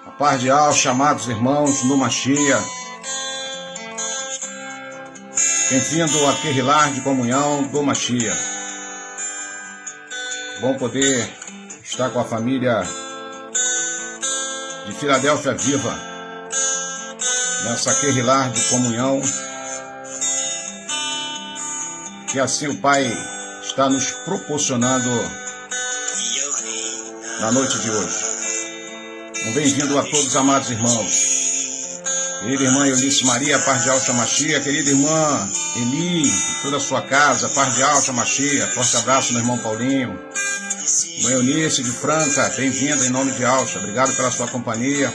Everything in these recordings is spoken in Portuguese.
A paz de Alcha, amados irmãos, no Mashiach. Bem-vindo àquele lar de comunhão do Mashiach. Bom poder estar com a família de Filadélfia Viva, nessa aquele lar de comunhão, que assim o Pai está nos proporcionando na noite de hoje. Um bem-vindo a todos, amados irmãos. Querida irmã Eunice Maria, paz de Alcha Mashiach. Querida irmã Eli, toda a sua casa, paz de Alcha Mashiach. Forte abraço, meu irmão Paulinho. Irmã Eunice de Franca, bem-vinda em nome de Alcha. Obrigado pela sua companhia.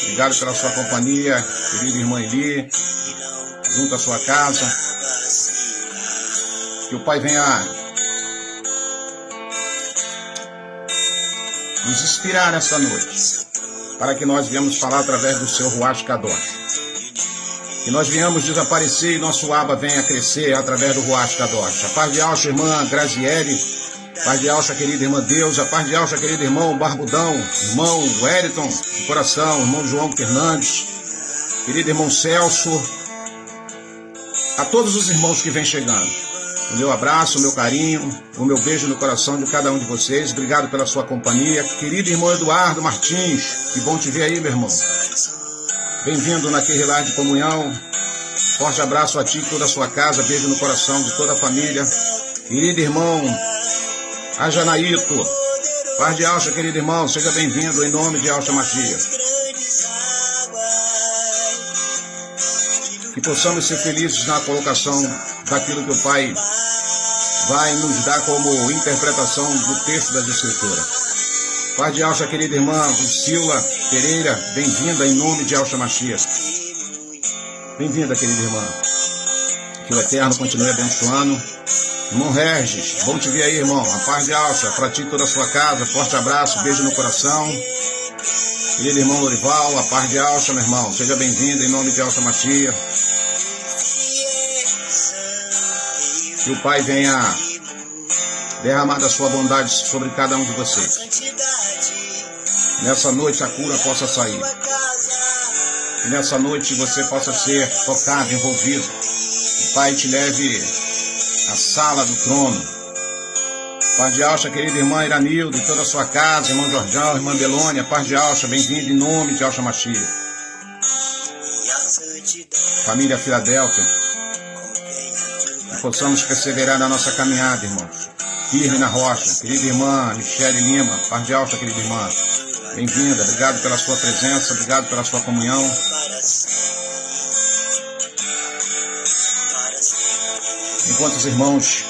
Obrigado pela sua companhia, querida irmã Eli, junto à sua casa. Que o Pai venha nos inspirar nesta noite, para que nós venhamos falar através do seu Ruach Kadosh. Que nós venhamos desaparecer e nosso Abba venha crescer através do Ruach Kadosh. A paz de Alcha, irmã Graziele. Paz de Alcha, querida irmã Deus. A paz de Alcha, querido irmão Barbudão. Irmão Wellington, de coração. Irmão João Fernandes. Querido irmão Celso. A todos os irmãos que vêm chegando. O meu abraço, o meu carinho, o meu beijo no coração de cada um de vocês. Obrigado pela sua companhia. Querido irmão Eduardo Martins, que bom te ver aí, meu irmão. Bem-vindo naquele lar de comunhão. Forte abraço a ti e toda a sua casa. Beijo no coração de toda a família. Querido irmão Ajanaíto, paz de Alcha, querido irmão. Seja bem-vindo em nome de Alcha Mashiach. Que possamos ser felizes na colocação daquilo que o Pai vai nos dar como interpretação do texto das Escrituras. Paz de Alcha, querida irmã Lucila Pereira, bem-vinda em nome de Alcha Mashiach. Bem-vinda, querida irmã. Que o Eterno continue abençoando. Irmão Regis, bom te ver aí, irmão. A paz de Alcha, para ti e toda a sua casa. Forte abraço, beijo no coração. Querido irmão Lorival, a paz de Alcha, meu irmão. Seja bem-vindo em nome de Alcha Mashiach. Que o Pai venha derramar da sua bondade sobre cada um de vocês. Nessa noite a cura possa sair. Que nessa noite você possa ser tocado, envolvido. O Pai te leve à sala do trono. Paz de Alcha, querida irmã Iranildo, e toda a sua casa, irmão Jorjão, irmã Belônia, paz de Alcha, bem-vindo em nome de Alcha Mashiach. Família Filadélfia, que possamos perseverar na nossa caminhada, irmãos. Firme na rocha. Querida irmã Michele Lima, paz de Alcha, querida irmã. Bem-vinda, obrigado pela sua presença, obrigado pela sua comunhão. Enquanto os irmãos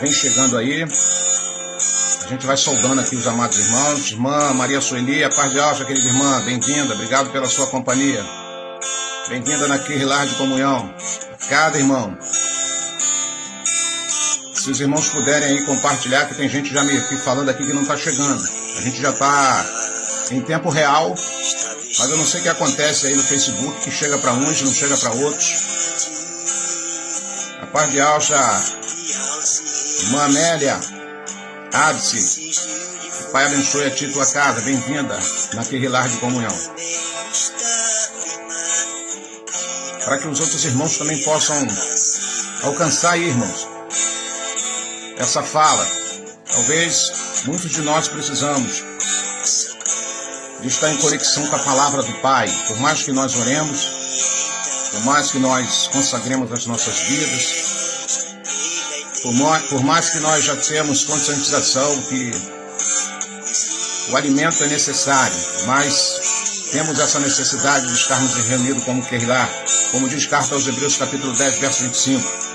vêm chegando aí, a gente vai saudando aqui os amados irmãos. Irmã Maria Sueli, a paz de Alcha, querida irmã, bem-vinda, obrigado pela sua companhia. Bem-vinda naquele lar de comunhão. Cada irmão. Se os irmãos puderem aí compartilhar, que tem gente já me falando aqui que não está chegando. A gente já está em tempo real, mas eu não sei o que acontece aí no Facebook, que chega para uns e não chega para outros. A paz de Alcha, irmã Amélia, Abse, o Pai abençoe a ti e tua casa, bem-vinda naquele lar de comunhão. Para que os outros irmãos também possam alcançar aí, irmãos, essa fala. Talvez muitos de nós precisamos de estar em conexão com a palavra do Pai. Por mais que nós oremos, por mais que nós consagremos as nossas vidas, por mais que nós já tenhamos conscientização que o alimento é necessário, mas temos essa necessidade de estarmos reunidos como Keilah, como diz carta aos Hebreus capítulo 10, verso 25.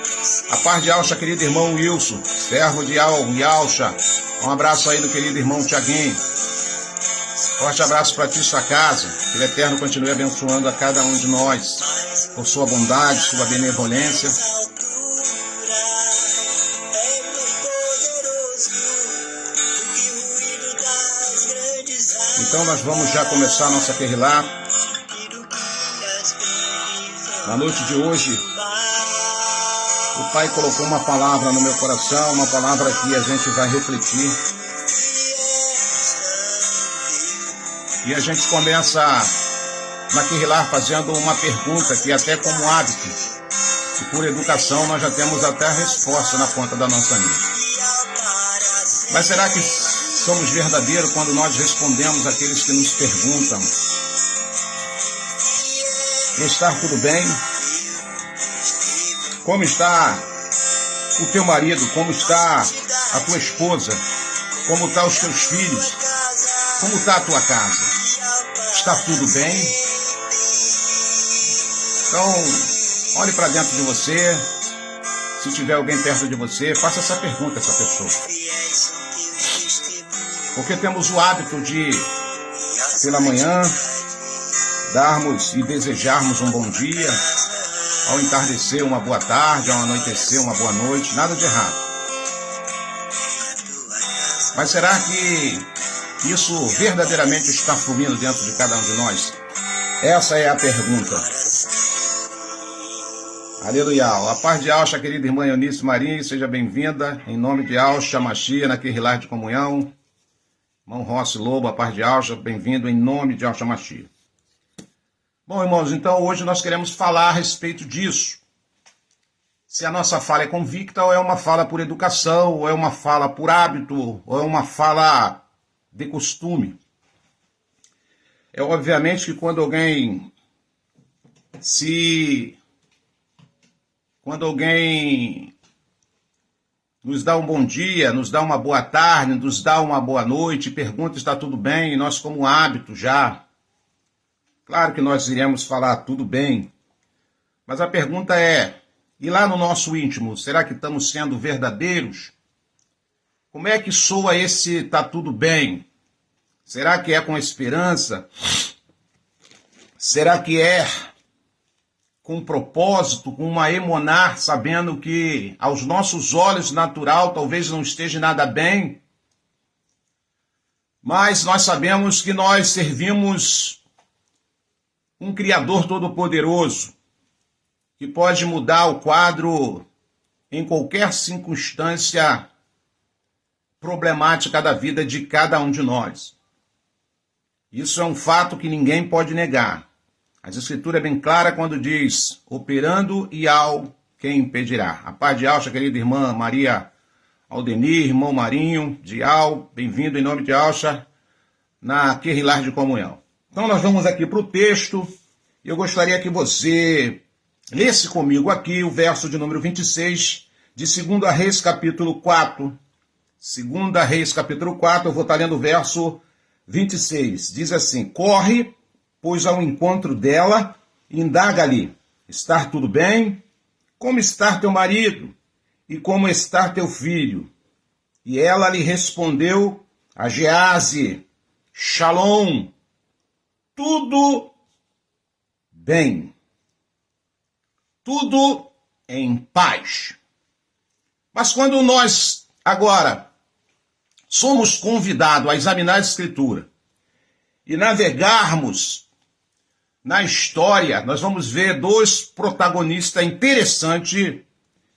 A paz de Alcha, querido irmão Wilson, servo de Alcha. Um abraço aí do querido irmão Tiaguinho. Forte abraço para ti e sua casa. Que o Eterno continue abençoando a cada um de nós, por sua bondade, sua benevolência. Então nós vamos já começar a nossa Keilah. Na noite de hoje, o Pai colocou uma palavra no meu coração, uma palavra que a gente vai refletir. E a gente começa naquele lá fazendo uma pergunta que até como hábito, e por educação nós já temos até a resposta na ponta da nossa língua. Mas será que somos verdadeiros quando nós respondemos àqueles que nos perguntam: está tudo bem? Como está o teu marido? Como está a tua esposa? Como estão os teus filhos? Como está a tua casa? Está tudo bem? Então, olhe para dentro de você. Se tiver alguém perto de você, faça essa pergunta a essa pessoa. Porque temos o hábito de, pela manhã, darmos e desejarmos um bom dia, ao entardecer uma boa tarde, ao anoitecer uma boa noite, nada de errado. Mas será que isso verdadeiramente está fluindo dentro de cada um de nós? Essa é a pergunta. Aleluia. A paz de Alcha, querida irmã Eunice Marinho, seja bem-vinda. Em nome de Alcha Machia, naquele lar de comunhão. Irmão Rossi Lobo, a paz de Alcha, bem-vindo em nome de Alcha Machia. Bom, irmãos, então hoje nós queremos falar a respeito disso. Se a nossa fala é convicta, ou é uma fala por educação, ou é uma fala por hábito, ou é uma fala de costume. É obviamente que quando alguém nos dá um bom dia, nos dá uma boa tarde, nos dá uma boa noite, pergunta se está tudo bem, e nós como hábito já, claro que nós iremos falar tudo bem, mas a pergunta é, e lá no nosso íntimo, será que estamos sendo verdadeiros? Como é que soa esse tá tudo bem? Será que é com esperança? Será que é com propósito, com uma emonar, sabendo que aos nossos olhos natural talvez não esteja nada bem, mas nós sabemos que nós servimos um Criador Todo-Poderoso, que pode mudar o quadro em qualquer circunstância problemática da vida de cada um de nós. Isso é um fato que ninguém pode negar. A Escritura é bem clara quando diz, operando e ao quem impedirá. A paz de Alcha, querida irmã Maria Aldenir, irmão Marinho de Al, bem-vindo em nome de Alcha, naquele lar de comunhão. Então nós vamos aqui para o texto, e eu gostaria que você lesse comigo aqui o verso de número 26, de 2 Reis, capítulo 4. 2 Reis, capítulo 4, eu vou estar lendo o verso 26. Diz assim, corre, pois ao encontro dela, indaga-lhe, está tudo bem? Como está teu marido? E como está teu filho? E ela lhe respondeu a Gease, Shalom, tudo bem, tudo em paz. Mas quando nós agora somos convidados a examinar a Escritura e navegarmos na história, nós vamos ver dois protagonistas interessantes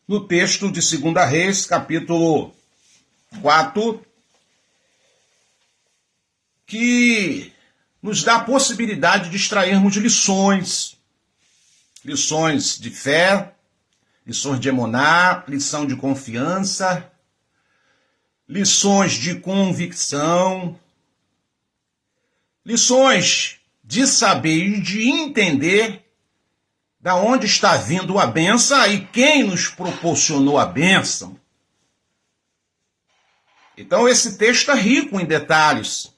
no texto de 2 Reis, capítulo 4, que nos dá a possibilidade de extrairmos lições de fé, lições de emuná, lição de confiança, lições de convicção, lições de saber e de entender da onde está vindo a bênção e quem nos proporcionou a bênção. Então esse texto é rico em detalhes,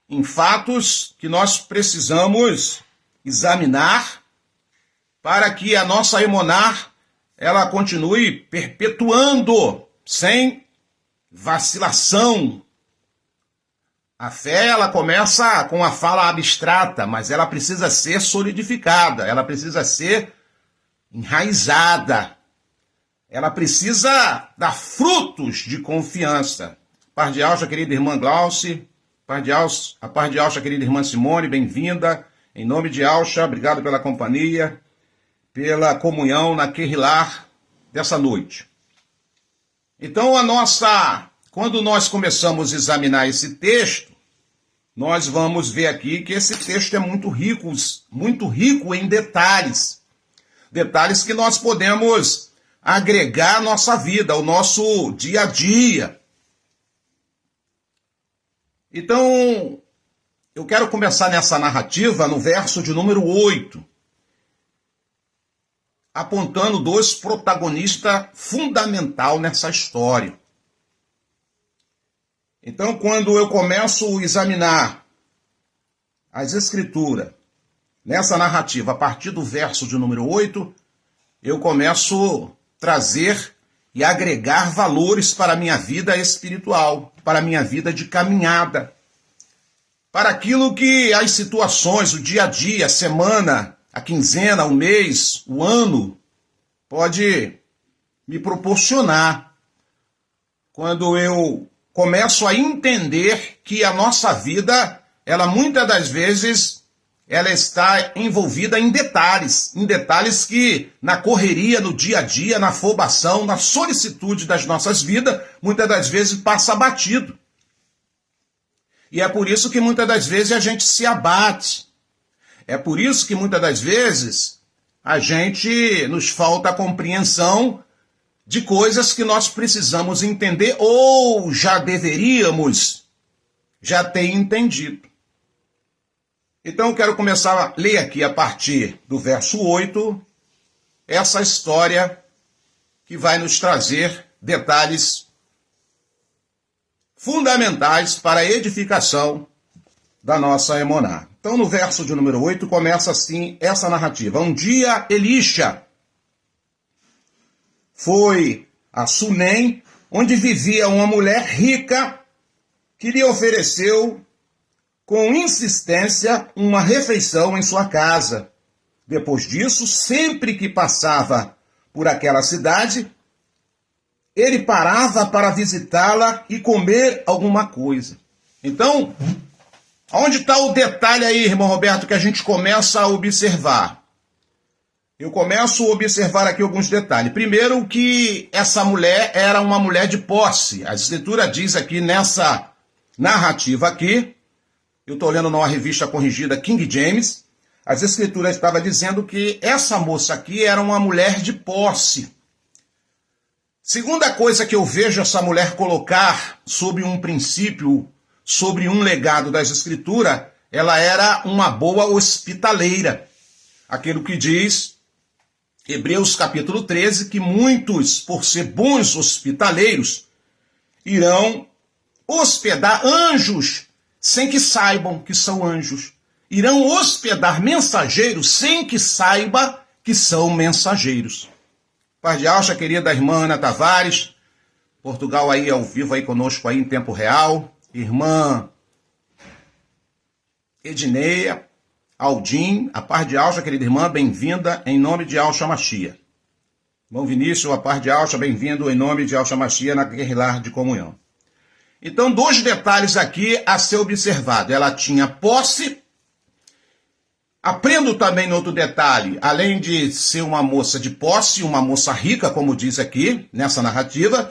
em fatos que nós precisamos examinar para que a nossa emuná ela continue perpetuando sem vacilação. A fé, ela começa com a fala abstrata, mas ela precisa ser solidificada, ela precisa ser enraizada, ela precisa dar frutos de confiança. Paz de Alcha, querida irmã Glauce, a paz de Alcha, querida irmã Simone, bem-vinda, em nome de Alcha, obrigado pela companhia, pela comunhão naquele lar dessa noite. Então, quando nós começamos a examinar esse texto, nós vamos ver aqui que esse texto é muito rico em detalhes. Detalhes que nós podemos agregar à nossa vida, ao nosso dia a dia. Então, eu quero começar nessa narrativa no verso de número 8, apontando dois protagonistas fundamentais nessa história. Então, quando eu começo a examinar as Escrituras nessa narrativa, a partir do verso de número 8, eu começo a trazer e agregar valores para a minha vida espiritual, para a minha vida de caminhada, para aquilo que as situações, o dia a dia, a semana, a quinzena, o mês, o ano, pode me proporcionar. Quando eu começo a entender que a nossa vida, ela muitas das vezes, ela está envolvida em detalhes que na correria, no dia a dia, na afobação, na solicitude das nossas vidas, muitas das vezes passa batido. E é por isso que muitas das vezes a gente se abate. É por isso que muitas das vezes a gente nos falta a compreensão de coisas que nós precisamos entender ou já deveríamos já ter entendido. Então eu quero começar a ler aqui a partir do verso 8 essa história que vai nos trazer detalhes fundamentais para a edificação da nossa emuná. Então no verso de número 8 começa assim essa narrativa. Um dia Elisha foi a Sunem, onde vivia uma mulher rica que lhe ofereceu com insistência uma refeição em sua casa. Depois disso, sempre que passava por aquela cidade, ele parava para visitá-la e comer alguma coisa. Então, onde está o detalhe aí, irmão Roberto, que a gente começa a observar? Eu começo a observar aqui alguns detalhes. Primeiro, que essa mulher era uma mulher de posse. A Escritura diz aqui nessa narrativa aqui, eu estou lendo numa revista corrigida King James, as Escrituras estavam dizendo que essa moça aqui era uma mulher de posse. Segunda coisa que eu vejo essa mulher colocar sobre um princípio, sobre um legado das Escrituras, ela era uma boa hospitaleira. Aquilo que diz Hebreus capítulo 13, que muitos, por ser bons hospitaleiros, irão hospedar anjos sem que saibam que são anjos. Irão hospedar mensageiros sem que saiba que são mensageiros. Paz de Alcha, querida irmã Ana Tavares, Portugal aí ao vivo aí conosco aí em tempo real. Irmã Edneia, Aldim, a paz de Alcha, querida irmã, bem-vinda em nome de Alcha Machia. Irmão Vinícius, a paz de Alcha, bem-vindo em nome de Alcha Machia na Guerrilhar de Comunhão. Então, dois detalhes aqui a ser observado. Ela tinha posse. Aprendo também no outro detalhe, além de ser uma moça de posse, uma moça rica, como diz aqui, nessa narrativa,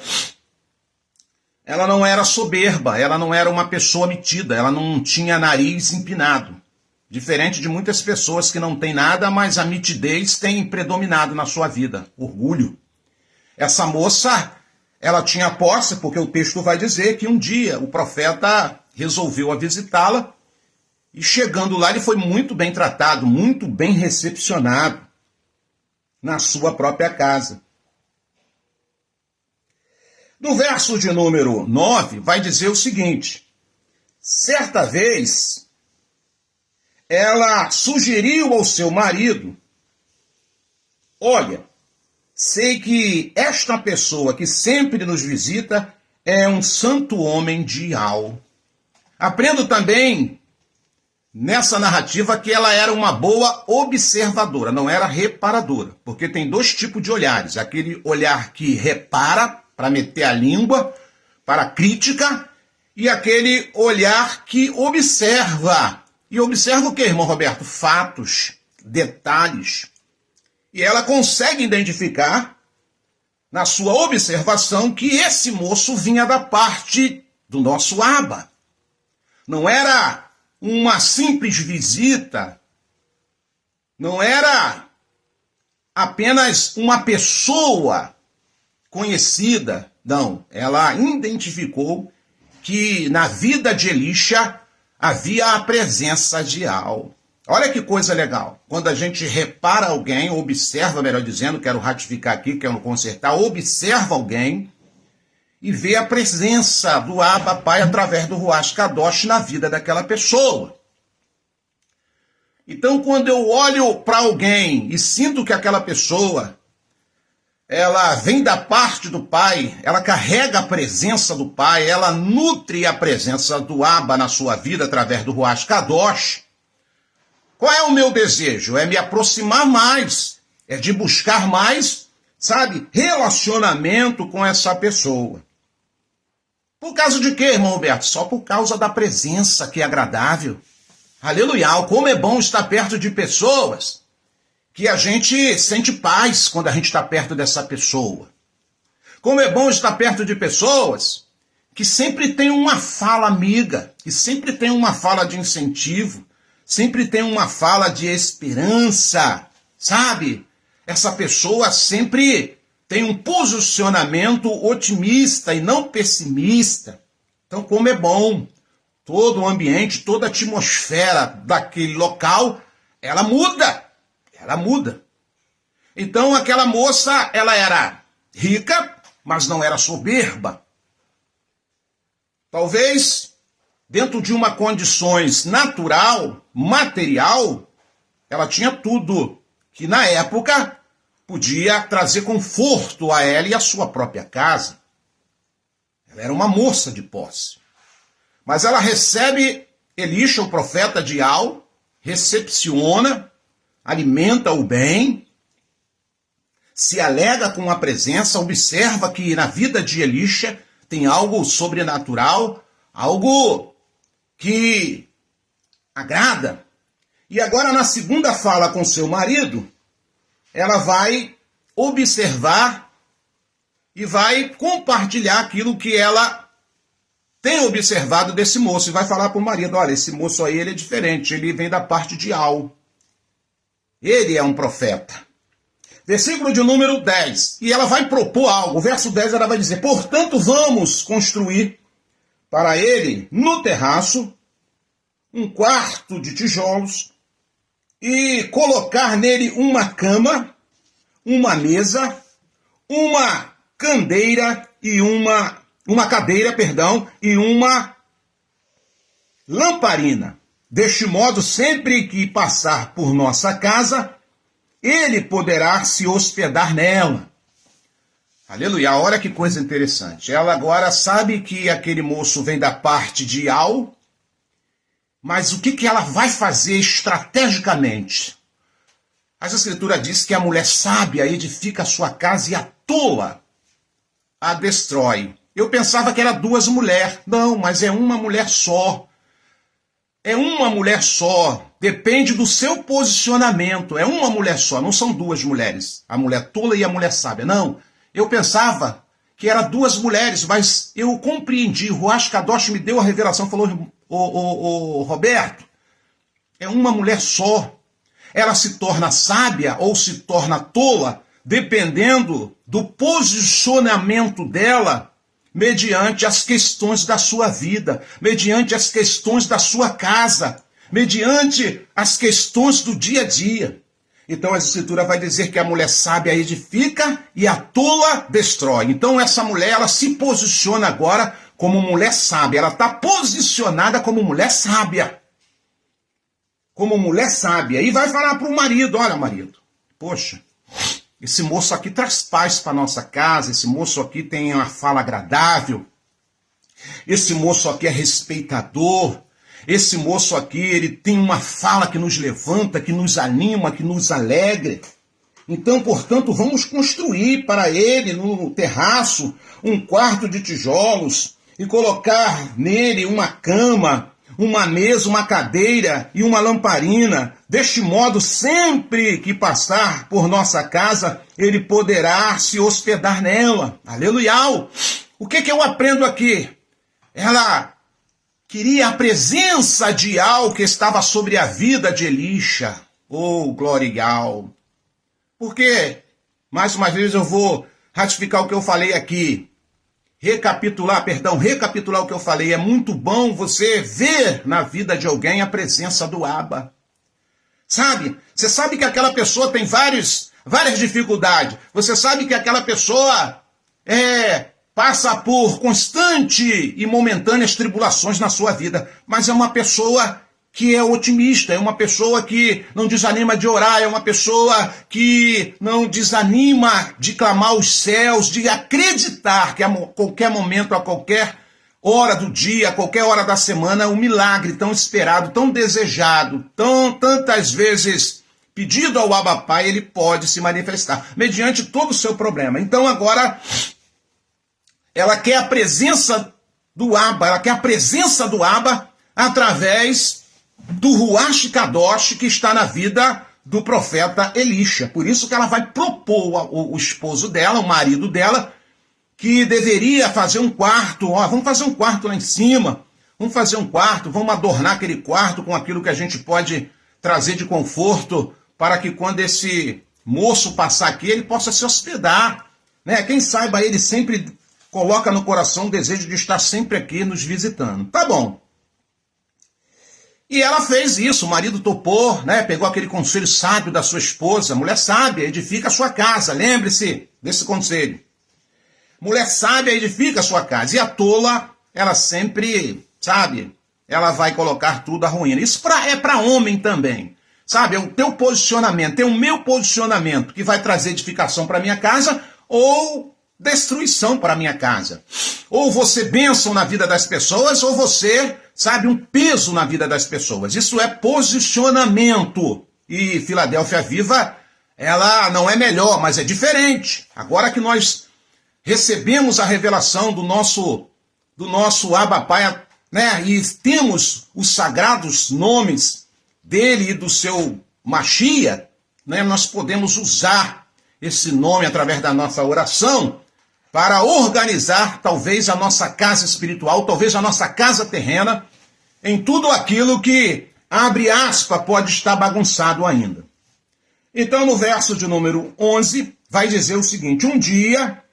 ela não era soberba, ela não era uma pessoa metida, ela não tinha nariz empinado. Diferente de muitas pessoas que não têm nada, mas a mitidez tem predominado na sua vida, orgulho. Essa moça, ela tinha posse, porque o texto vai dizer que um dia o profeta resolveu a visitá-la, e chegando lá ele foi muito bem tratado, muito bem recepcionado na sua própria casa. No verso de número 9 vai dizer o seguinte: certa vez ela sugeriu ao seu marido: olha, sei que esta pessoa que sempre nos visita é um santo homem de Al. Aprendo também nessa narrativa que ela era uma boa observadora, não era reparadora, porque tem dois tipos de olhares: aquele olhar que repara, para meter a língua, para a crítica, e aquele olhar que observa. E observa o que, irmão Roberto? Fatos, detalhes. E ela consegue identificar, na sua observação, que esse moço vinha da parte do nosso Abba. Não era uma simples visita, não era apenas uma pessoa conhecida, não. Ela identificou que na vida de Elisha havia a presença de Al. Olha que coisa legal. Quando a gente repara alguém, observa, melhor dizendo, quero ratificar aqui, quero consertar, observa alguém e vê a presença do Abba Pai através do Ruach Kadosh na vida daquela pessoa. Então, quando eu olho para alguém e sinto que aquela pessoa, ela vem da parte do Pai, ela carrega a presença do Pai, ela nutre a presença do Abba na sua vida através do Ruach Kadosh, qual é o meu desejo? É me aproximar mais, é de buscar mais, sabe, relacionamento com essa pessoa. Por causa de quê, irmão Roberto? Só por causa da presença que é agradável. Aleluia! Como é bom estar perto de pessoas que a gente sente paz quando a gente está perto dessa pessoa. Como é bom estar perto de pessoas que sempre tem uma fala amiga, que sempre tem uma fala de incentivo, sempre tem uma fala de esperança, sabe? Essa pessoa sempre tem um posicionamento otimista e não pessimista. Então, como é bom, todo o ambiente, toda a atmosfera daquele local, ela muda. Ela muda. Então, aquela moça, ela era rica, mas não era soberba. Talvez, dentro de uma condições natural, material, ela tinha tudo que, na época, podia trazer conforto a ela e a sua própria casa. Ela era uma moça de posse. Mas ela recebe Elisha, o profeta de Al, recepciona, alimenta-o bem, se alega com a presença, observa que na vida de Elisha tem algo sobrenatural, algo que agrada. E agora, na segunda fala com seu marido, ela vai observar e vai compartilhar aquilo que ela tem observado desse moço. E vai falar para o marido, olha, esse moço aí ele é diferente, ele vem da parte de Al. Ele é um profeta. Versículo de número 10. E ela vai propor algo. O verso 10 ela vai dizer, portanto vamos construir para ele, no terraço, um quarto de tijolos e colocar nele uma cama, uma mesa, uma cadeira e uma lamparina. Deste modo, sempre que passar por nossa casa, ele poderá se hospedar nela. Aleluia, olha que coisa interessante. Ela agora sabe que aquele moço vem da parte de Al, mas o que ela vai fazer estrategicamente? As Escrituras diz que a mulher sábia edifica a sua casa e a tola a destrói. Eu pensava que era duas mulheres. Não, mas é uma mulher só. É uma mulher só. Depende do seu posicionamento. É uma mulher só, não são duas mulheres. A mulher tola e a mulher sábia. Não, eu pensava que eram duas mulheres, mas eu compreendi. O Ruach Kadosh me deu a revelação, falou, Roberto, é uma mulher só. Ela se torna sábia ou se torna tola, dependendo do posicionamento dela, mediante as questões da sua vida, mediante as questões da sua casa, mediante as questões do dia a dia. Então a Escritura vai dizer que a mulher sábia edifica e a tola destrói. Então essa mulher, ela se posiciona agora como mulher sábia. Ela está posicionada como mulher sábia. Como mulher sábia. E vai falar para o marido, olha marido, poxa, esse moço aqui traz paz para nossa casa, esse moço aqui tem uma fala agradável, esse moço aqui é respeitador, esse moço aqui ele tem uma fala que nos levanta, que nos anima, que nos alegra. Então, portanto, vamos construir para ele no terraço um quarto de tijolos e colocar nele uma cama, uma mesa, uma cadeira e uma lamparina. Deste modo, sempre que passar por nossa casa, ele poderá se hospedar nela. Aleluia! O que eu aprendo aqui? Ela queria a presença de algo que estava sobre a vida de Elisha. Oh, glorial! Porque, mais uma vez, eu vou ratificar o que eu falei aqui. Recapitular o que eu falei. É muito bom você ver na vida de alguém a presença do Abba. Sabe? Você sabe que aquela pessoa tem várias dificuldades. Você sabe que aquela pessoa passa por constante e momentâneas tribulações na sua vida. Mas é uma pessoa que é otimista, é uma pessoa que não desanima de orar, é uma pessoa que não desanima de clamar aos céus, de acreditar que a qualquer momento, a qualquer hora do dia, a qualquer hora da semana, um milagre tão esperado, tão desejado, tantas vezes pedido ao Abba Pai, ele pode se manifestar, mediante todo o seu problema. Então agora, ela quer a presença do Abba, através do Ruach Kadosh que está na vida do profeta Elisha. Por isso que ela vai propor o esposo dela, o marido dela, que deveria fazer um quarto. Vamos fazer um quarto lá em cima, vamos adornar aquele quarto com aquilo que a gente pode trazer de conforto, para que quando esse moço passar aqui, ele possa se hospedar. Né? Quem saiba, ele sempre coloca no coração o desejo de estar sempre aqui nos visitando. Tá bom. E ela fez isso, o marido topou, né? Pegou aquele conselho sábio da sua esposa. Mulher sábia, edifica a sua casa. Lembre-se desse conselho. Mulher sábia, edifica a sua casa. E a tola, ela sempre, sabe, ela vai colocar tudo à ruína. Isso é para homem também. Sabe, é o teu posicionamento, é o meu posicionamento que vai trazer edificação para minha casa ou destruição para minha casa. Ou você bênção na vida das pessoas, ou você, sabe, um peso na vida das pessoas. Isso é posicionamento. E Filadélfia Viva, ela não é melhor, mas é diferente. Agora que nós recebemos a revelação do nosso Abba Pai, né, e temos os sagrados nomes dele e do seu Mashiach, né, nós podemos usar esse nome através da nossa oração para organizar talvez a nossa casa espiritual, talvez a nossa casa terrena, em tudo aquilo que, abre aspas, pode estar bagunçado ainda. Então, no verso de número 11, vai dizer o seguinte: um dia,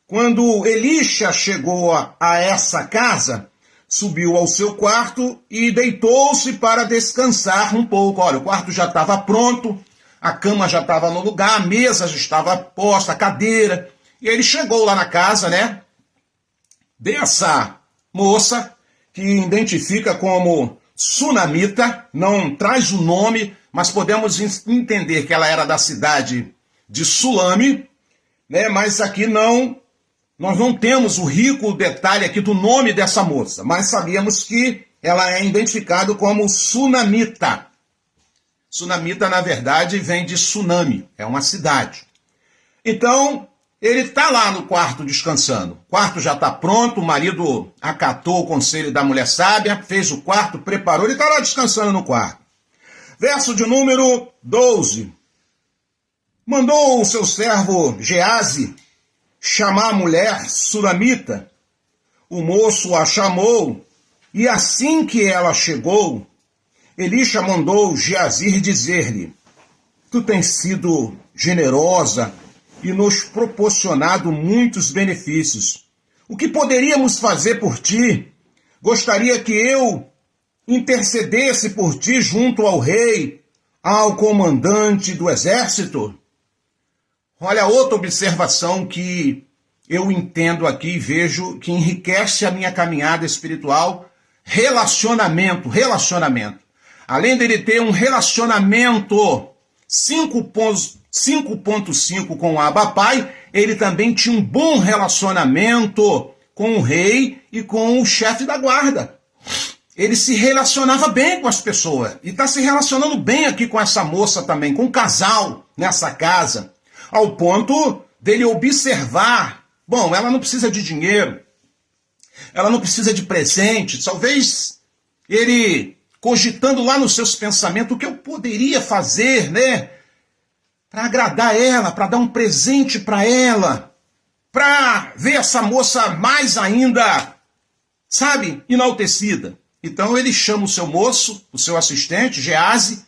quando Elisha chegou a essa casa, subiu ao seu quarto e deitou-se para descansar um pouco. Olha, o quarto já estava pronto, a cama já estava no lugar, a mesa já estava posta, a cadeira. E ele chegou lá na casa, né, dessa moça, que identifica como Sunamita, não traz o nome, mas podemos entender que ela era da cidade de Sulame, né, mas aqui nós não temos o rico detalhe aqui do nome dessa moça, mas sabemos que ela é identificada como Sunamita. Sunamita, na verdade, vem de tsunami, é uma cidade. Então, ele está lá no quarto descansando. O quarto já está pronto, o marido acatou o conselho da mulher sábia, fez o quarto, preparou, ele está lá descansando no quarto. Verso de número 12. Mandou o seu servo Geazi chamar a mulher Sulamita. O moço a chamou, e assim que ela chegou, Elisha mandou Geazi dizer-lhe: tu tens sido generosa e nos proporcionado muitos benefícios. O que poderíamos fazer por ti? Gostaria que eu intercedesse por ti junto ao rei, ao comandante do exército? Olha, outra observação que eu entendo aqui e vejo que enriquece a minha caminhada espiritual: relacionamento. Além dele ter um relacionamento 5.5 com o Abba Pai, ele também tinha um bom relacionamento com o rei e com o chefe da guarda. Ele se relacionava bem com as pessoas. E está se relacionando bem aqui com essa moça também, com o casal nessa casa. Ao ponto dele observar, bom, ela não precisa de dinheiro, ela não precisa de presente. Talvez ele, cogitando lá nos seus pensamentos, o que eu poderia fazer, né? Para agradar ela, para dar um presente para ela, para ver essa moça mais ainda, sabe, enaltecida. Então ele chama o seu moço, o seu assistente, Geazi,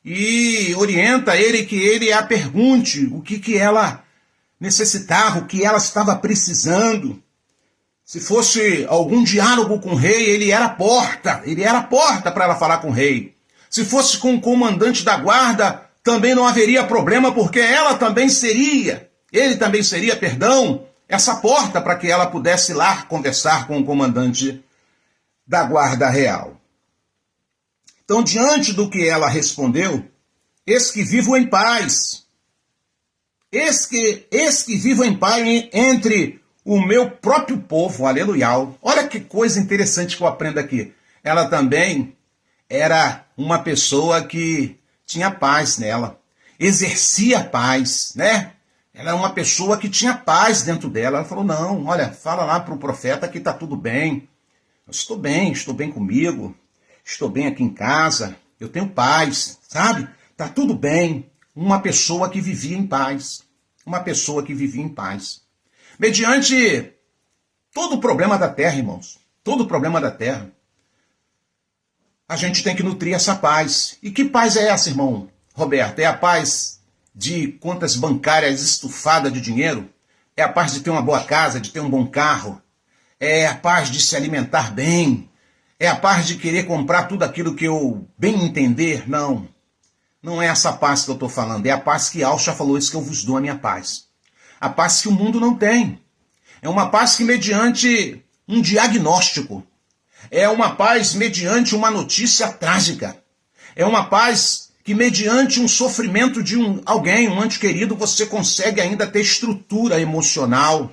e orienta ele que ele a pergunte o que ela necessitava, o que ela estava precisando. Se fosse algum diálogo com o rei, ele era a porta para ela falar com o rei. Se fosse com o comandante da guarda, também não haveria problema, porque ele também seria, essa porta para que ela pudesse ir lá conversar com o comandante da guarda real. Então, diante do que ela respondeu, eis que vivo em paz. Eis que vivo em paz entre o meu próprio povo, aleluia. Olha que coisa interessante que eu aprendo aqui. Ela também era uma pessoa que tinha paz nela, exercia paz, né? Ela é uma pessoa que tinha paz dentro dela. Ela falou, não, olha, fala lá para o profeta que está tudo bem. Eu estou bem comigo, estou bem aqui em casa, eu tenho paz, sabe? Está tudo bem. Uma pessoa que vivia em paz. Mediante todo o problema da terra, irmãos, todo o problema da terra, a gente tem que nutrir essa paz. E que paz é essa, irmão Roberto? É a paz de contas bancárias estufadas de dinheiro? É a paz de ter uma boa casa, de ter um bom carro? É a paz de se alimentar bem? É a paz de querer comprar tudo aquilo que eu bem entender? Não. Não é essa paz que eu estou falando. É a paz que Alcha falou, isso que eu vos dou a minha paz. A paz que o mundo não tem. É uma paz que mediante um diagnóstico. É uma paz mediante uma notícia trágica. É uma paz que mediante um sofrimento de alguém, um ente querido, você consegue ainda ter estrutura emocional.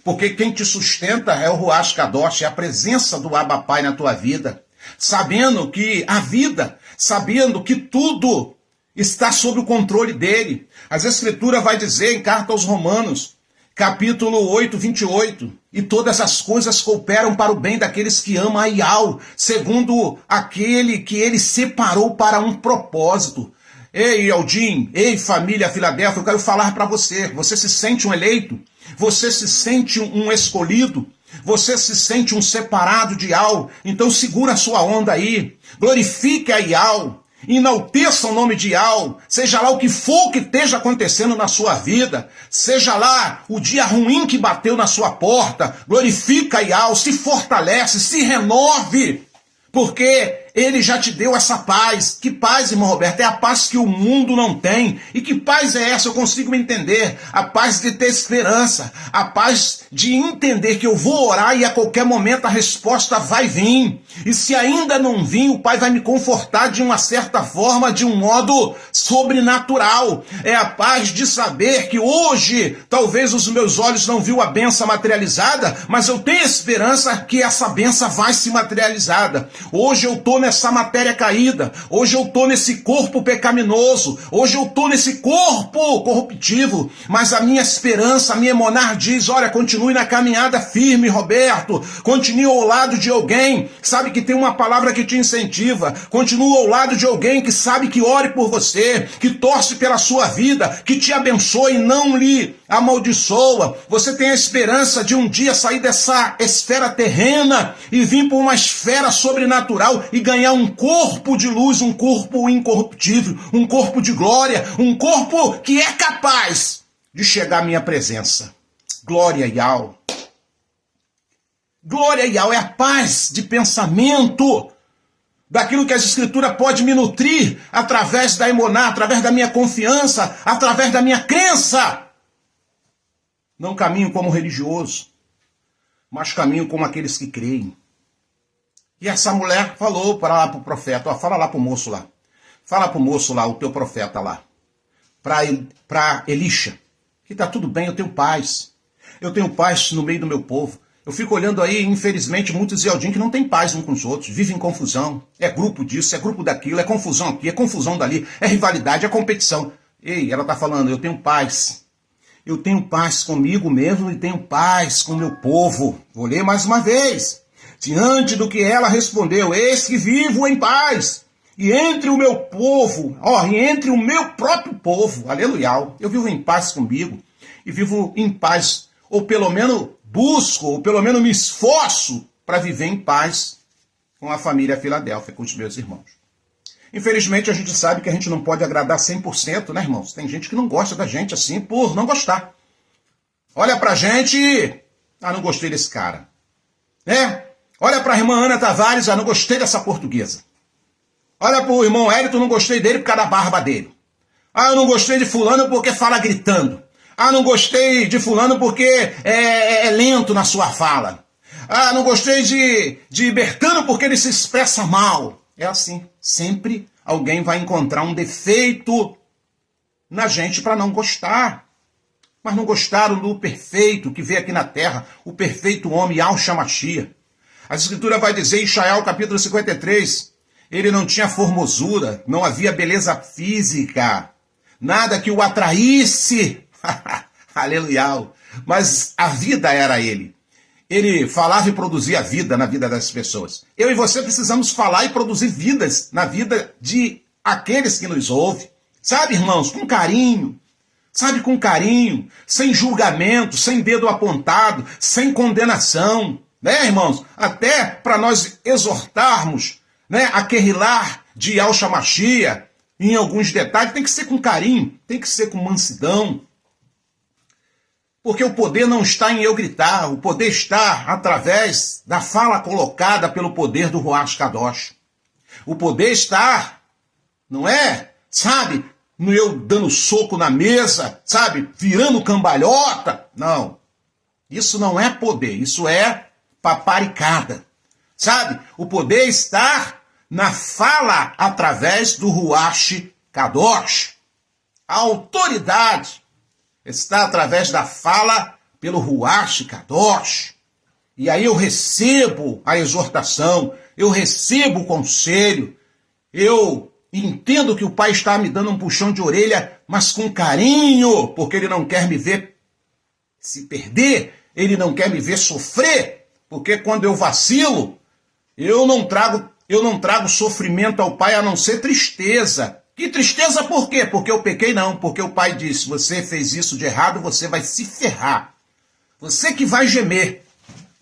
Porque quem te sustenta é o Ruach Kadosh, é a presença do Abba Pai na tua vida. Sabendo que a vida, sabendo que tudo está sob o controle dele. As Escrituras vai dizer em carta aos Romanos, capítulo 8, 28, e todas as coisas cooperam para o bem daqueles que amam a Yahweh, segundo aquele que ele separou para um propósito. Ei, Aldim, ei, família Filadélfia, eu quero falar para você. Você se sente um eleito? Você se sente um escolhido? Você se sente um separado de Yahweh? Então segura a sua onda aí. Glorifique a Yahweh. Enalteça o nome de Yahweh, seja lá o que for que esteja acontecendo na sua vida, seja lá o dia ruim que bateu na sua porta, glorifica Yahweh, se fortalece, se renove, porque ele já te deu essa paz. Que paz, irmão Roberto? É a paz que o mundo não tem. E que paz é essa? Eu consigo entender. A paz de ter esperança. A paz de entender que eu vou orar e a qualquer momento a resposta vai vir. E se ainda não vir, o Pai vai me confortar de uma certa forma, de um modo sobrenatural. É a paz de saber que hoje, talvez os meus olhos não viu a benção materializada, mas eu tenho esperança que essa benção vai se materializada. Hoje eu estou nessa matéria caída, hoje eu estou nesse corpo pecaminoso, hoje eu estou nesse corpo corruptivo, mas a minha esperança, a minha emuná diz, olha, continue na caminhada firme, Roberto, continue ao lado de alguém, sabe que tem uma palavra que te incentiva, continue ao lado de alguém que sabe que ore por você, que torce pela sua vida, que te abençoe e não lhe amaldiçoa. Você tem a esperança de um dia sair dessa esfera terrena e vir para uma esfera sobrenatural e ganhar um corpo de luz, um corpo incorruptível, um corpo de glória, um corpo que é capaz de chegar à minha presença. Glória a Yahweh. Glória a Yahweh é a paz de pensamento, daquilo que as Escrituras podem me nutrir através da emuná, através da minha confiança, através da minha crença. Não caminho como religioso, mas caminho como aqueles que creem. E essa mulher falou para o profeta, ó, fala lá para o moço lá. Fala para o moço lá, o teu profeta lá. Para Elisha, que está tudo bem, eu tenho paz. Eu tenho paz no meio do meu povo. Eu fico olhando aí, infelizmente, muitos Yaldim que não tem paz uns com os outros, vivem em confusão. É grupo disso, é grupo daquilo, é confusão aqui, é confusão dali, é rivalidade, é competição. Ei, ela está falando, eu tenho paz. Eu tenho paz comigo mesmo e tenho paz com o meu povo. Vou ler mais uma vez. Diante do que ela respondeu, eis que vivo em paz. E entre o meu povo, e entre o meu próprio povo, aleluia, eu vivo em paz comigo. E vivo em paz, ou pelo menos busco, ou pelo menos me esforço para viver em paz com a família Filadélfia, com os meus irmãos. Infelizmente, a gente sabe que a gente não pode agradar 100%, né, irmãos? Tem gente que não gosta da gente assim por não gostar. Olha pra gente e... não gostei desse cara. Olha pra irmã Ana Tavares, não gostei dessa portuguesa. Olha pro irmão Hélito, não gostei dele por causa da barba dele. Eu não gostei de fulano porque fala gritando. Não gostei de fulano porque é lento na sua fala. Não gostei de Bertano porque ele se expressa mal. É assim, sempre alguém vai encontrar um defeito na gente para não gostar. Mas não gostaram do perfeito que veio aqui na terra, o perfeito homem, Yahshua Mashiach. A Escritura vai dizer em Isaías capítulo 53, ele não tinha formosura, não havia beleza física, nada que o atraísse. Aleluia. Mas a vida era ele. Ele falava e produzia vida na vida das pessoas. Eu e você precisamos falar e produzir vidas na vida de aqueles que nos ouvem. Sabe, irmãos, com carinho. Sabe, com carinho, sem julgamento, sem dedo apontado, sem condenação. Né, irmãos? Até para nós exortarmos, né, a querrilar de Yahshua Mashiach, em alguns detalhes, tem que ser com carinho, tem que ser com mansidão. Porque o poder não está em eu gritar, o poder está através da fala colocada pelo poder do Ruach Kadosh. O poder está, não é, sabe, no eu dando soco na mesa, sabe, virando cambalhota. Não, isso não é poder, isso é paparicada. Sabe, o poder está na fala através do Ruach Kadosh. A autoridade está através da fala pelo Ruach Kadosh. E aí eu recebo a exortação, eu recebo o conselho, eu entendo que o Pai está me dando um puxão de orelha, mas com carinho, porque Ele não quer me ver se perder, Ele não quer me ver sofrer, porque quando eu vacilo, eu não trago sofrimento ao Pai a não ser tristeza. Que tristeza por quê? Porque eu pequei não, porque o Pai disse, você fez isso de errado, você vai se ferrar. Você que vai gemer,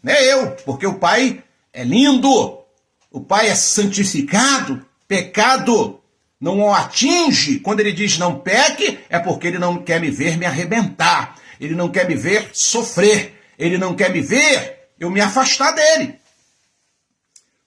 não é eu, porque o Pai é lindo, o Pai é santificado, pecado não o atinge. Quando Ele diz não peque, é porque Ele não quer me ver me arrebentar, Ele não quer me ver sofrer, Ele não quer me ver eu me afastar dEle.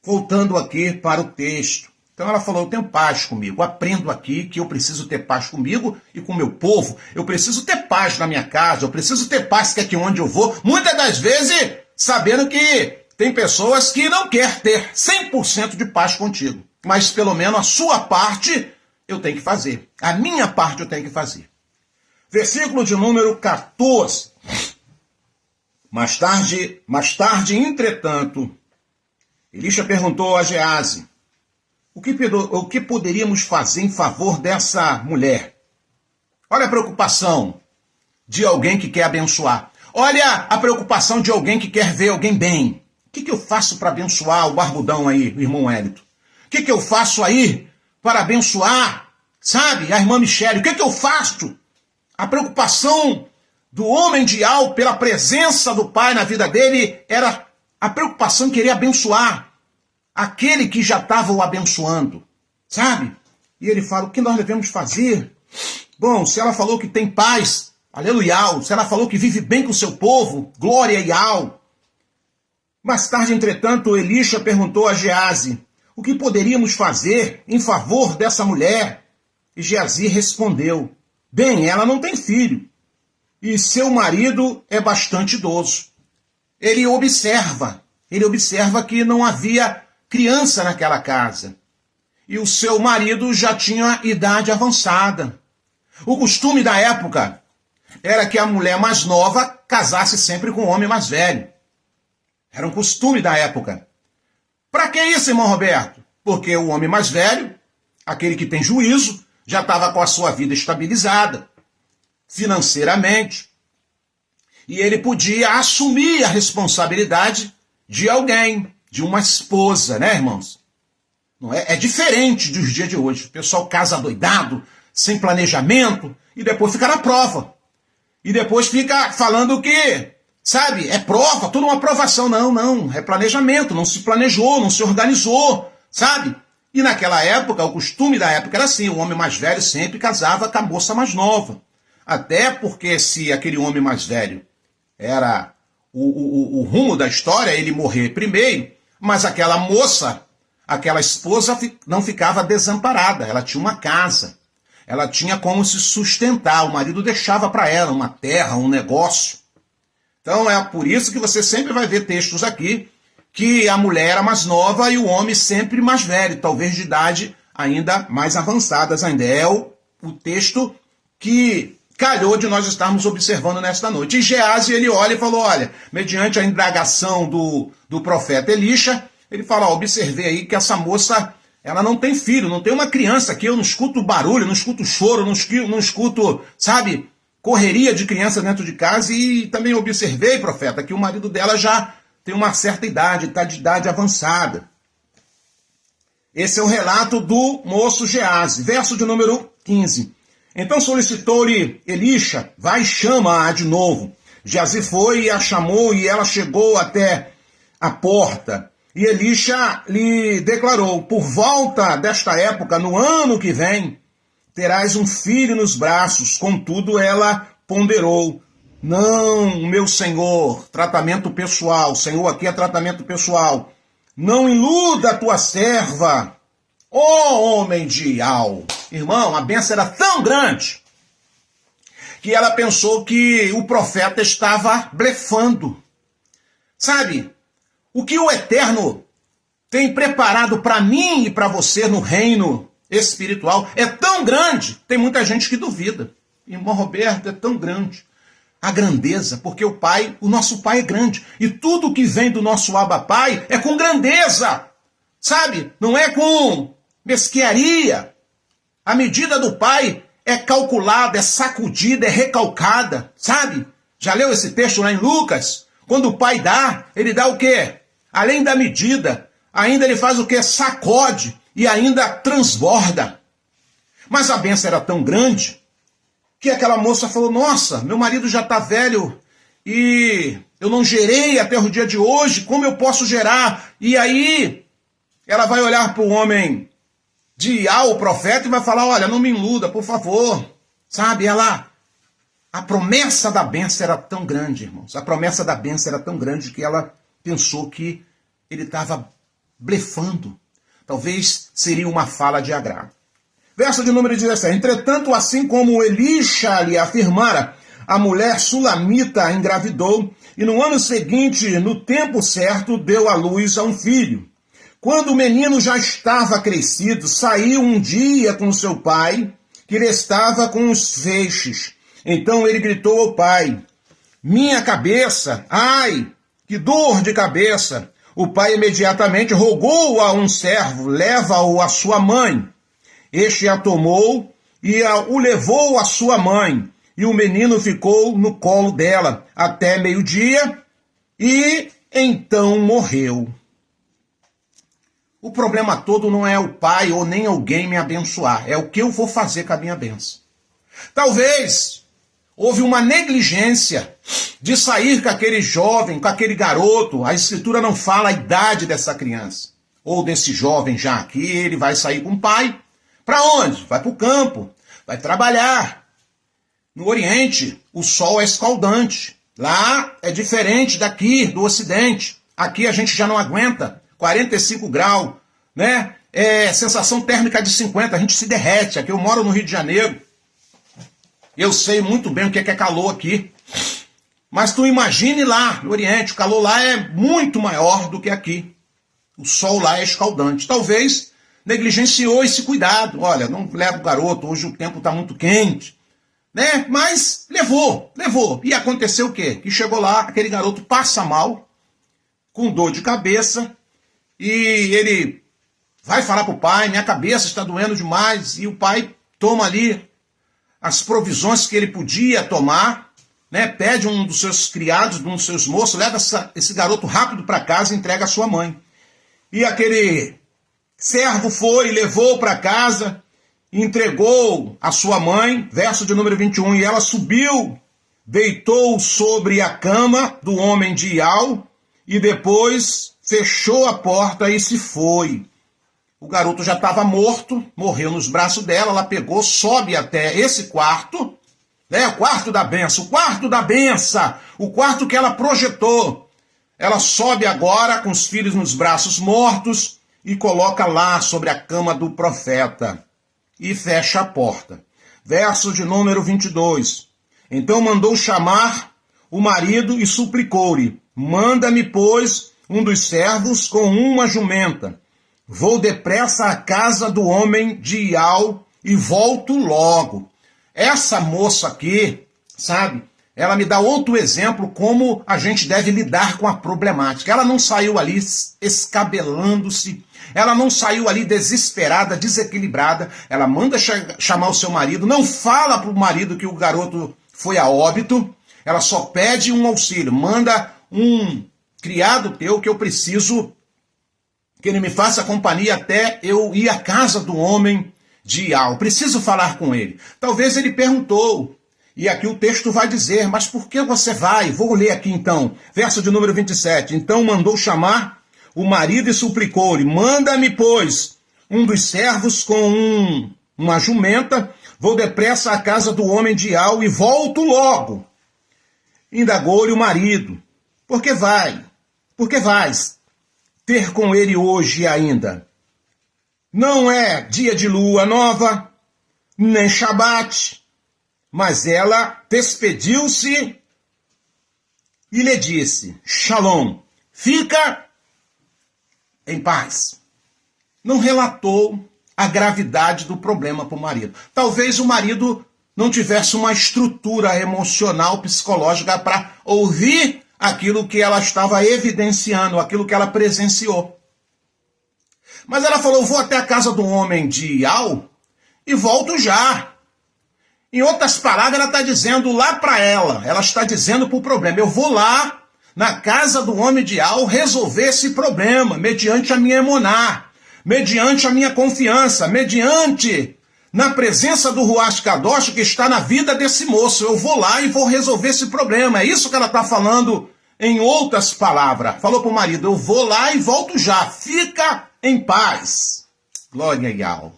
Voltando aqui para o texto. Então ela falou, eu tenho paz comigo, aprendo aqui que eu preciso ter paz comigo e com o meu povo, eu preciso ter paz na minha casa, eu preciso ter paz que é que onde eu vou, muitas das vezes sabendo que tem pessoas que não querem ter 100% de paz contigo, mas pelo menos a sua parte eu tenho que fazer, a minha parte eu tenho que fazer. Versículo de número 14. Mais tarde, entretanto, Elisha perguntou a Geazi, o que poderíamos fazer em favor dessa mulher? Olha a preocupação de alguém que quer abençoar. Olha a preocupação de alguém que quer ver alguém bem. O que eu faço para abençoar o barbudão aí, o irmão Hélito? O que eu faço aí para abençoar, sabe, a irmã Michele? O que eu faço? A preocupação do homem de Al pela presença do Pai na vida dele era a preocupação em querer abençoar aquele que já estava o abençoando, sabe? E ele fala, o que nós devemos fazer? Bom, se ela falou que tem paz, aleluia, se ela falou que vive bem com o seu povo, glória e al. Mais tarde, entretanto, Elisha perguntou a Geazi, o que poderíamos fazer em favor dessa mulher? E Geazi respondeu, bem, ela não tem filho, e seu marido é bastante idoso. Ele observa que não havia criança naquela casa. E o seu marido já tinha idade avançada. O costume da época era que a mulher mais nova casasse sempre com o homem mais velho. Era um costume da época. Para que isso, irmão Roberto? Porque o homem mais velho, aquele que tem juízo, já estava com a sua vida estabilizada, financeiramente. E ele podia assumir a responsabilidade de alguém, de uma esposa, né, irmãos? Não é? É diferente dos dias de hoje. O pessoal casa doidado, sem planejamento, e depois fica na prova. E depois fica falando que sabe, é prova, tudo uma aprovação. Não, é planejamento, não se planejou, não se organizou, sabe? E naquela época, o costume da época era assim, o homem mais velho sempre casava com a moça mais nova. Até porque se aquele homem mais velho era o rumo da história, ele morrer primeiro, mas aquela moça, aquela esposa não ficava desamparada, ela tinha uma casa, ela tinha como se sustentar, o marido deixava para ela uma terra, um negócio. Então é por isso que você sempre vai ver textos aqui que a mulher era mais nova e o homem sempre mais velho, talvez de idade ainda mais avançadas ainda. É o texto que calhou de nós estarmos observando nesta noite. E Geazi, ele olha e falou, olha, mediante a indagação do profeta Elisha, ele fala, observei aí que essa moça, ela não tem filho, não tem uma criança aqui, eu não escuto barulho, não escuto choro, não escuto, sabe, correria de criança dentro de casa. E também observei, profeta, que o marido dela já tem uma certa idade, está de idade avançada. Esse é o relato do moço Geazi. Verso de número 15. Então solicitou-lhe Elisha, vai e chama-a de novo. Geazi foi e a chamou, e ela chegou até a porta. E Elisha lhe declarou, por volta desta época, no ano que vem, terás um filho nos braços. Contudo, ela ponderou, não, meu senhor, tratamento pessoal, senhor aqui é tratamento pessoal, não iluda a tua serva, ó homem de Al. Irmão, a bênção era tão grande que ela pensou que o profeta estava blefando. Sabe, o que o Eterno tem preparado para mim e para você no reino espiritual é tão grande, tem muita gente que duvida. Irmão Roberto, é tão grande a grandeza, porque o nosso Pai é grande, e tudo que vem do nosso Abba Pai é com grandeza, sabe? Não é com mesquinharia. A medida do Pai é calculada, é sacudida, é recalcada, sabe? Já leu esse texto lá em Lucas? Quando o Pai dá, ele dá o quê? Além da medida, ainda ele faz o quê? Sacode e ainda transborda. Mas a bênção era tão grande que aquela moça falou, nossa, meu marido já está velho e eu não gerei até o dia de hoje, como eu posso gerar? E aí ela vai olhar para o homem de Al, o profeta, e vai falar, olha, não me iluda, por favor. Sabe, a promessa da bênção era tão grande, irmãos. A promessa da bênção era tão grande que ela pensou que ele estava blefando. Talvez seria uma fala de agrado. Verso de número 17. Entretanto, assim como Elisha lhe afirmara, a mulher sulamita engravidou, e no ano seguinte, no tempo certo, deu à luz a um filho. Quando o menino já estava crescido, saiu um dia com seu pai, que lhe estava com os feixes. Então ele gritou ao pai, minha cabeça, ai, que dor de cabeça. O pai imediatamente rogou a um servo, leva-o à sua mãe. Este a tomou e o levou à sua mãe, e o menino ficou no colo dela até meio-dia, e então morreu. O problema todo não é o pai ou nem alguém me abençoar, é o que eu vou fazer com a minha bênção. Talvez houve uma negligência de sair com aquele jovem, com aquele garoto. A Escritura não fala a idade dessa criança, ou desse jovem já aqui, ele vai sair com o pai. Para onde? Vai para o campo, vai trabalhar. No Oriente, o sol é escaldante. Lá é diferente daqui, do Ocidente. Aqui a gente já não aguenta 45 graus, né? Sensação térmica de 50, a gente se derrete. Aqui eu moro no Rio de Janeiro. Eu sei muito bem o que é calor aqui. Mas tu imagine lá, no Oriente, o calor lá é muito maior do que aqui. O sol lá é escaldante. Talvez negligenciou esse cuidado. Olha, não leva o garoto, hoje o tempo está muito quente, né? Mas levou. E aconteceu o quê? Que chegou lá, aquele garoto passa mal, com dor de cabeça, e ele vai falar para o pai, minha cabeça está doendo demais, e o pai toma ali as provisões que ele podia tomar, né? Pede um dos seus criados, um dos seus moços, leva esse garoto rápido para casa e entrega à sua mãe. E aquele servo foi, levou para casa, entregou à sua mãe, verso de número 21, e ela subiu deitou sobre a cama do homem de Ial e depois fechou a porta e se foi. O garoto já estava morto, morreu nos braços dela, ela pegou, sobe até esse quarto, né, o quarto da benção, o quarto que ela projetou. Ela sobe agora com os filhos nos braços mortos e coloca lá sobre a cama do profeta e fecha a porta. Verso de número 22. Então mandou chamar o marido e suplicou-lhe: manda-me, pois, um dos servos com uma jumenta. Vou depressa à casa do homem de Ial e volto logo. Essa moça aqui, sabe, ela me dá outro exemplo como a gente deve lidar com a problemática. Ela não saiu ali escabelando-se, ela não saiu ali desesperada, desequilibrada. Ela manda chamar o seu marido, não fala para o marido que o garoto foi a óbito, ela só pede um auxílio. Manda um criado teu que eu preciso que ele me faça companhia até eu ir à casa do homem de Ial. Preciso falar com ele. Talvez ele perguntou, e aqui o texto vai dizer, mas por que você vai? Vou ler aqui então, verso de número 27. Então mandou chamar o marido e suplicou-lhe: manda-me, pois, um dos servos com uma jumenta, vou depressa à casa do homem de Ial e volto logo. Indagou-lhe o marido: por que vai? Por que vais ter com ele hoje ainda? Não é dia de lua nova, nem Shabat. Mas ela despediu-se e lhe disse: Shalom, fica em paz. Não relatou a gravidade do problema para o marido. Talvez o marido não tivesse uma estrutura emocional, psicológica para ouvir aquilo que ela estava evidenciando, aquilo que ela presenciou. Mas ela falou: vou até a casa do homem de Ial e volto já. Em outras palavras, ela está dizendo lá para ela está dizendo para o problema: eu vou lá na casa do homem de Ial resolver esse problema, mediante a minha emuná, mediante a minha confiança, mediante na presença do Ruach Kadosh que está na vida desse moço. Eu vou lá e vou resolver esse problema. É isso que ela está falando em outras palavras. Falou para o marido: eu vou lá e volto já, fica em paz. Glória a Ial.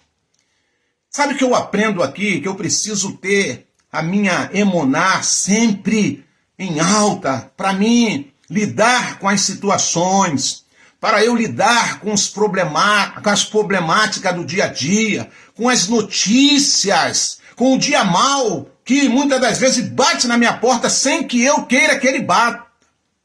Sabe o que eu aprendo aqui? Que eu preciso ter a minha emuná sempre em alta, para mim lidar com as situações, para eu lidar com as problemáticas do dia a dia, com as notícias, com o dia mal, que muitas das vezes bate na minha porta sem que eu queira que ele bata.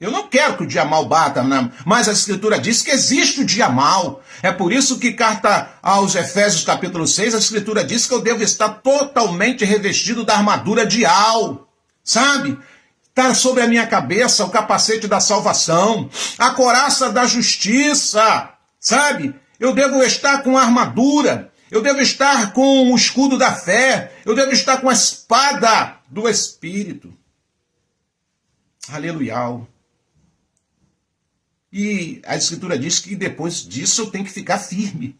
Eu não quero que o dia mal bata, mas a Escritura diz que existe o dia mal. É por isso que carta aos Efésios capítulo 6, a Escritura diz que eu devo estar totalmente revestido da armadura de Ial, sabe? Está sobre a minha cabeça o capacete da salvação, a couraça da justiça, sabe? Eu devo estar com a armadura, eu devo estar com o escudo da fé, eu devo estar com a espada do Espírito. Aleluia. E a Escritura diz que depois disso eu tenho que ficar firme.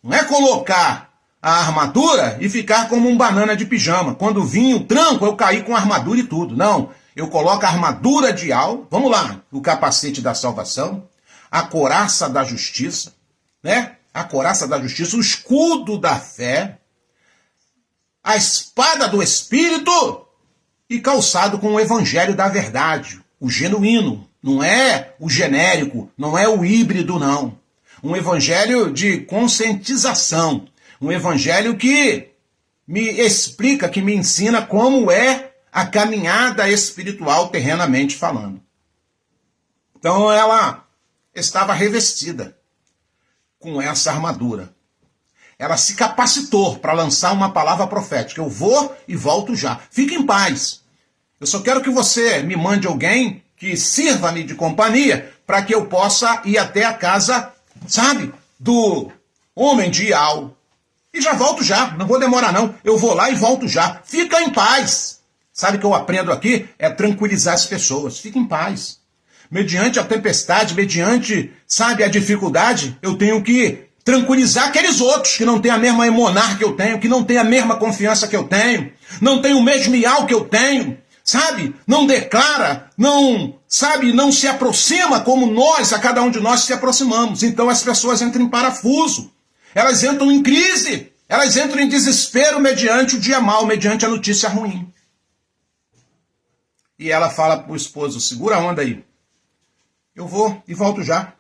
Não é colocar a armadura e ficar como um banana de pijama. Quando vinha o tranco, eu caí com a armadura e tudo. Não, eu coloco a armadura de Ial, vamos lá, o capacete da salvação, a couraça da justiça, né? A couraça da justiça, o escudo da fé, a espada do Espírito e calçado com o evangelho da verdade, o genuíno. Não é o genérico, não é o híbrido, não. Um evangelho de conscientização. Um evangelho que me explica, que me ensina como é a caminhada espiritual terrenamente falando. Então ela estava revestida com essa armadura. Ela se capacitou para lançar uma palavra profética. Eu vou e volto já. Fique em paz. Eu só quero que você me mande alguém que sirva-me de companhia para que eu possa ir até a casa, sabe, do homem de Ial. E já volto já, não vou demorar não. Eu vou lá e volto já. Fica em paz. Sabe o que eu aprendo aqui? É tranquilizar as pessoas. Fica em paz. Mediante a tempestade, mediante, sabe, a dificuldade, eu tenho que tranquilizar aqueles outros que não têm a mesma emuná que eu tenho, que não têm a mesma confiança que eu tenho, não têm o mesmo Ial que eu tenho. sabe, não declara, não, sabe, não se aproxima como nós, a cada um de nós se aproximamos. Então as pessoas entram em parafuso, elas entram em crise, elas entram em desespero mediante o dia mau, mediante a notícia ruim. E ela fala para o esposo, segura a onda aí, eu vou e volto já,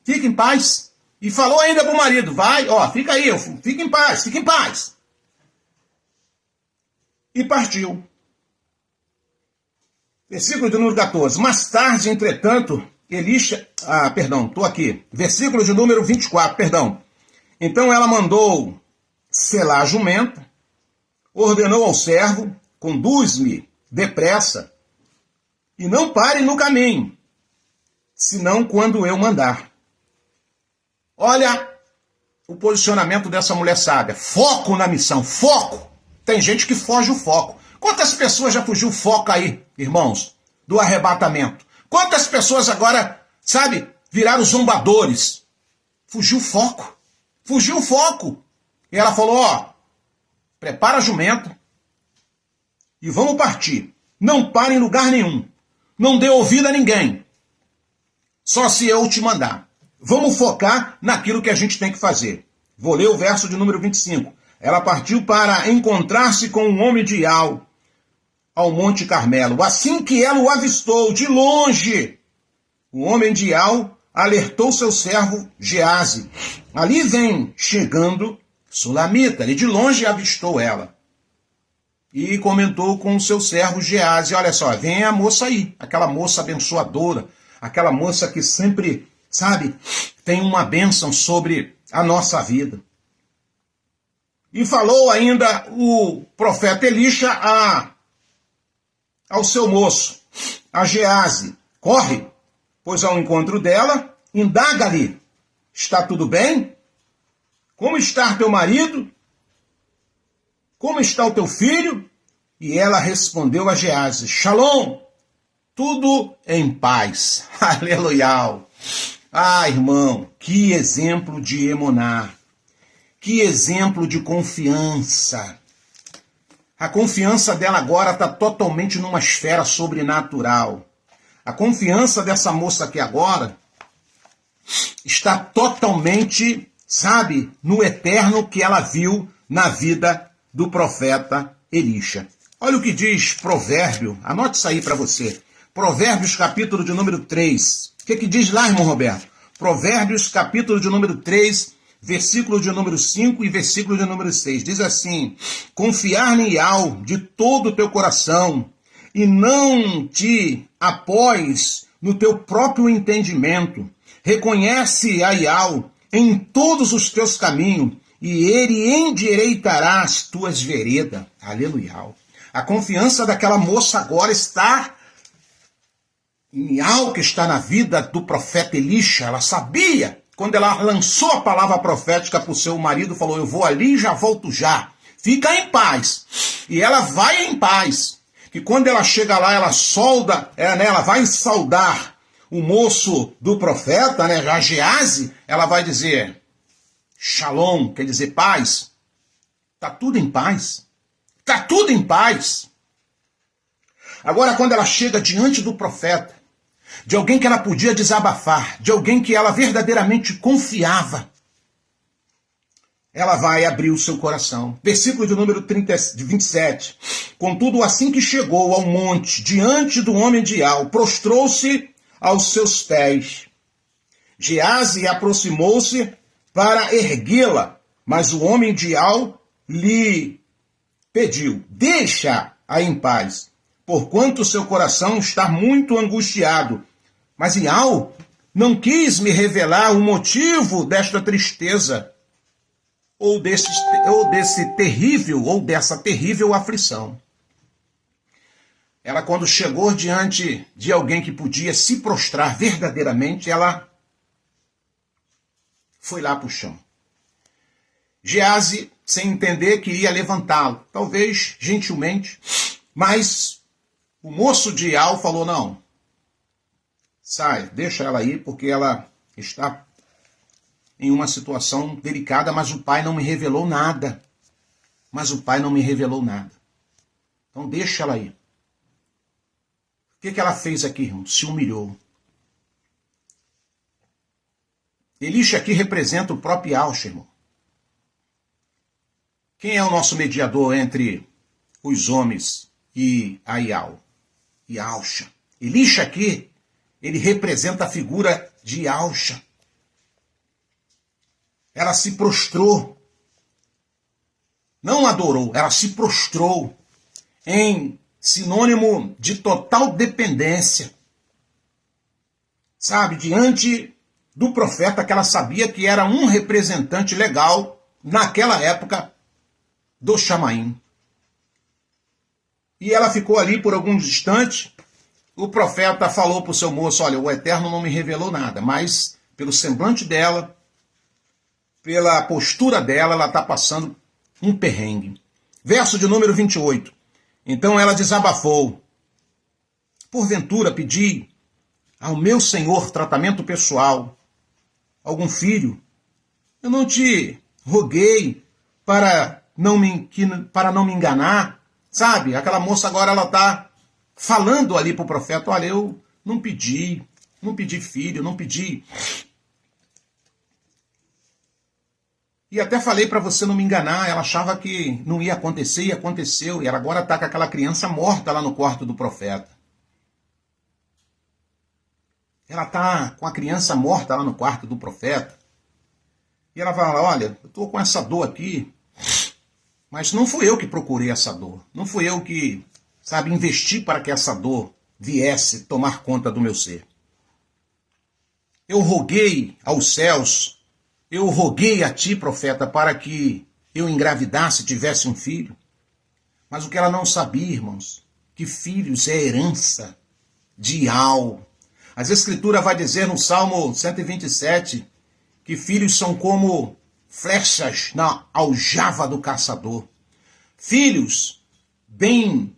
fica em paz. E falou ainda para o marido, vai, ó, fica aí, fica em paz, fica em paz. E partiu. Versículo de número 14. Mais tarde, entretanto, Elisha... estou aqui. Versículo de número 24, perdão. Então ela mandou selar a jumenta, ordenou ao servo, conduz-me depressa, e não pare no caminho, senão quando eu mandar. Olha o posicionamento dessa mulher sábia. Foco na missão, foco. Tem gente que foge o foco. Quantas pessoas já fugiu o foco aí, irmãos, do arrebatamento? Quantas pessoas agora, sabe, viraram zombadores? Fugiu o foco. Fugiu o foco. E ela falou, ó, prepara a jumenta e vamos partir. Não pare em lugar nenhum. Não dê ouvido a ninguém. Só se eu te mandar. Vamos focar naquilo que a gente tem que fazer. Vou ler o verso de número 25. Ela partiu para encontrar-se com um homem de Ar ao Monte Carmelo. Assim que ela o avistou de longe, o homem de Ar alertou seu servo Geazi. Ali vem chegando Sulamita. Ele de longe avistou ela. E comentou com o seu servo Geazi, olha só, vem a moça aí, aquela moça abençoadora, aquela moça que sempre, sabe, tem uma bênção sobre a nossa vida. E falou ainda o profeta Elisha ao seu moço, a Geazi, corre, pois ao encontro dela, indaga-lhe, está tudo bem? Como está teu marido? Como está o teu filho? E ela respondeu a Geazi, Shalom, tudo em paz. Aleluia. Ah, irmão, que exemplo de emuná, que exemplo de confiança. A confiança dela agora está totalmente numa esfera sobrenatural. A confiança dessa moça aqui agora está totalmente, sabe, no eterno que ela viu na vida do profeta Elisha. Olha o que diz Provérbio, anote isso aí para você. Provérbios, capítulo de número 3. O que diz lá, irmão Roberto? Provérbios, capítulo de número 3, versículo de número 5 e versículo de número 6. Diz assim, confiar em Yahweh de todo o teu coração e não te apoies no teu próprio entendimento. Reconhece a Yahweh em todos os teus caminhos e ele endireitará as tuas veredas. Aleluia. A confiança daquela moça agora está em algo que está na vida do profeta Elisha. Ela sabia, quando ela lançou a palavra profética para o seu marido, falou, eu vou ali e já volto já. Fica em paz. E ela vai em paz. Que quando ela chega lá, ela solda, ela vai saudar o moço do profeta, né, a Geazi, ela vai dizer, Shalom, quer dizer paz. Está tudo em paz. Está tudo em paz. Agora, quando ela chega diante do profeta, de alguém que ela podia desabafar, de alguém que ela verdadeiramente confiava, ela vai abrir o seu coração. Versículo de número 27. Contudo, assim que chegou ao monte, diante do homem de Ar, prostrou-se aos seus pés. Geazi aproximou-se para erguê-la, mas o homem de Ar lhe pediu, deixa-a em paz, porquanto seu coração está muito angustiado. Mas Ial não quis me revelar o motivo desta tristeza, ou dessa terrível aflição. Ela, quando chegou diante de alguém que podia se prostrar verdadeiramente, ela foi lá para o chão. Geazi, sem entender, queria levantá-lo, talvez gentilmente, mas o moço de Ial falou, não, sai, deixa ela aí, porque ela está em uma situação delicada, mas o pai não me revelou nada. Então deixa ela aí. que ela fez aqui, irmão? Se humilhou. Elisha aqui representa o próprio Yahshua, irmão. Quem é o nosso mediador entre os homens e a Yahshua? Elisha aqui, ele representa a figura de Yahshua. Ela se prostrou. Não adorou, ela se prostrou em sinônimo de total dependência. Sabe, diante do profeta que ela sabia que era um representante legal naquela época do Chamaim. E ela ficou ali por alguns instantes. O profeta falou para o seu moço, olha, o Eterno não me revelou nada, mas pelo semblante dela, pela postura dela, ela está passando um perrengue. Verso de número 28. Então ela desabafou. Porventura pedi ao meu Senhor tratamento pessoal, algum filho. Eu não te roguei para não me enganar. Sabe, aquela moça agora ela está falando ali para o profeta, olha, eu não pedi filho, não pedi. E até falei para você não me enganar, ela achava que não ia acontecer e aconteceu. E ela agora está com aquela criança morta lá no quarto do profeta. Ela está com a criança morta lá no quarto do profeta. E ela fala, olha, eu estou com essa dor aqui, mas não fui eu que procurei essa dor. Não fui eu que, sabe, investi para que essa dor viesse tomar conta do meu ser. Eu roguei aos céus, eu roguei a ti, profeta, para que eu engravidasse e tivesse um filho. Mas o que ela não sabia, irmãos, que filhos é herança de Yahweh. As Escrituras vai dizer no Salmo 127 que filhos são como flechas na aljava do caçador. Filhos bem,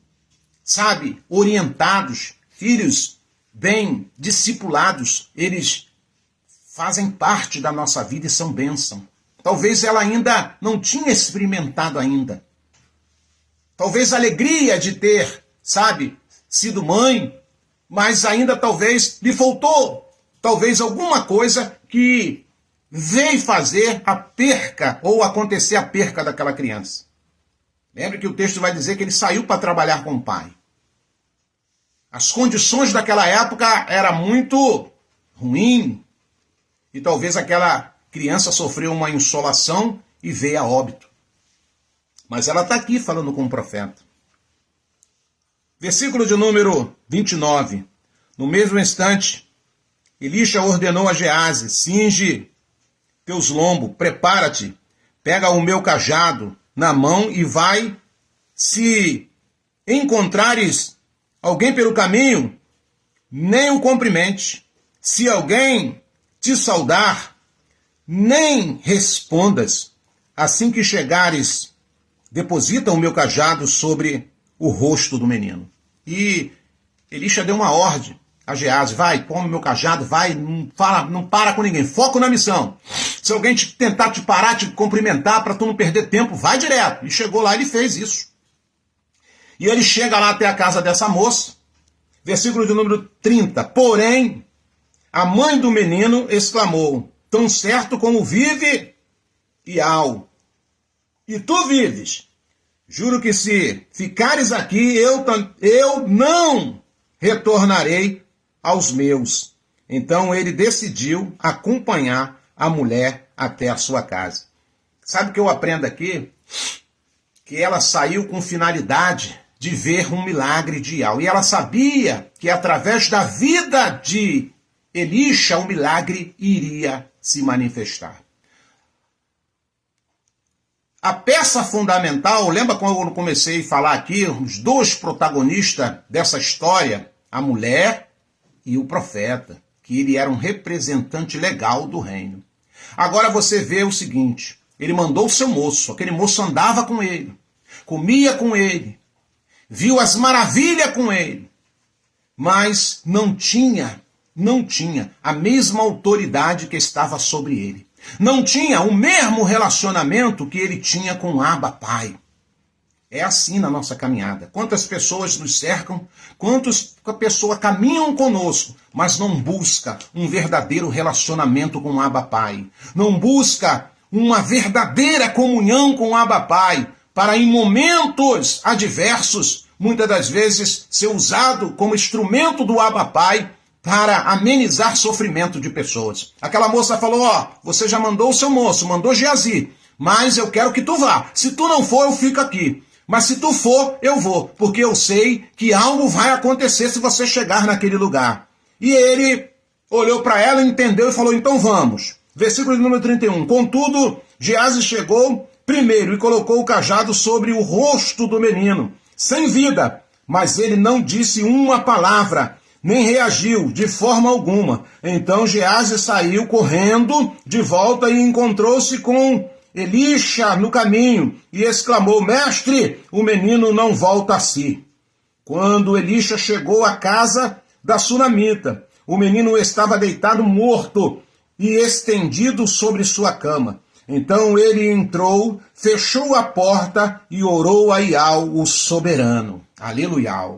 sabe, orientados, filhos bem discipulados, eles fazem parte da nossa vida e são bênção. Talvez ela ainda não tinha experimentado ainda. Talvez a alegria de ter, sabe, sido mãe, mas ainda talvez lhe faltou, talvez alguma coisa que veio fazer a perca ou acontecer a perca daquela criança. Lembre que o texto vai dizer que ele saiu para trabalhar com o pai. As condições daquela época eram muito ruins e talvez aquela criança sofreu uma insolação e veio a óbito. Mas ela está aqui falando com o profeta. Versículo de número 29. No mesmo instante, Elisha ordenou a Geazi, cinge teus lombos, prepara-te, pega o meu cajado na mão e vai. Se encontrares alguém pelo caminho, nem o cumprimente. Se alguém te saudar, nem respondas. Assim que chegares, deposita o meu cajado sobre o rosto do menino. E Elisha deu uma ordem a Geazi, vai, toma o meu cajado, vai, não para com ninguém, foco na missão. Se alguém tentar te parar, te cumprimentar, para tu não perder tempo, vai direto. E chegou lá e ele fez isso. E ele chega lá até a casa dessa moça, versículo de número 30. Porém, a mãe do menino exclamou, tão certo como vive Yahweh, e tu vives, juro que se ficares aqui, eu não retornarei aos meus. Então ele decidiu acompanhar a mulher até a sua casa. Sabe o que eu aprendo aqui? Que ela saiu com finalidade de ver um milagre de Yahweh. E ela sabia que através da vida de Elisha, o milagre iria se manifestar. A peça fundamental, lembra quando eu comecei a falar aqui, os dois protagonistas dessa história, a mulher e o profeta, que ele era um representante legal do reino. Agora você vê o seguinte, ele mandou o seu moço, aquele moço andava com ele, comia com ele, viu as maravilhas com ele, mas não tinha a mesma autoridade que estava sobre ele. Não tinha o mesmo relacionamento que ele tinha com Abba, pai. É assim na nossa caminhada. Quantas pessoas nos cercam, quantas pessoas caminham conosco, mas não busca um verdadeiro relacionamento com o Abba Pai. Não busca uma verdadeira comunhão com o Abba Pai, para em momentos adversos, muitas das vezes, ser usado como instrumento do Abba Pai para amenizar sofrimento de pessoas. Aquela moça falou, você já mandou o seu moço, mandou Geazi, mas eu quero que tu vá. Se tu não for, eu fico aqui. Mas se tu for, eu vou, porque eu sei que algo vai acontecer se você chegar naquele lugar. E ele olhou para ela, entendeu e falou, então vamos. Versículo número 31. Contudo, Geazi chegou primeiro e colocou o cajado sobre o rosto do menino, sem vida, mas ele não disse uma palavra, nem reagiu de forma alguma. Então Geazi saiu correndo de volta e encontrou-se com Elisha no caminho e exclamou, mestre, o menino não volta a si. Quando Elisha chegou à casa da sunamita, o menino estava deitado morto e estendido sobre sua cama. Então ele entrou, fechou a porta e orou a Iau, o soberano. Aleluia.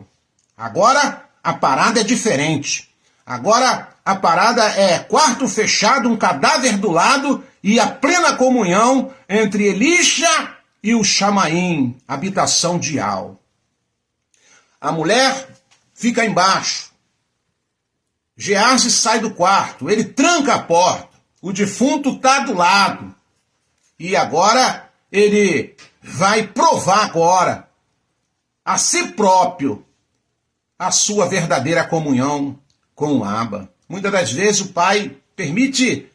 Agora a parada é diferente. Agora a parada é quarto fechado, um cadáver do lado e a plena comunhão entre Elisha e o Chamaim, habitação de Iau. A mulher fica embaixo. Geazi sai do quarto, ele tranca a porta. O defunto está do lado. E agora ele vai provar agora a si próprio a sua verdadeira comunhão com o Abba. Muitas das vezes o Pai permite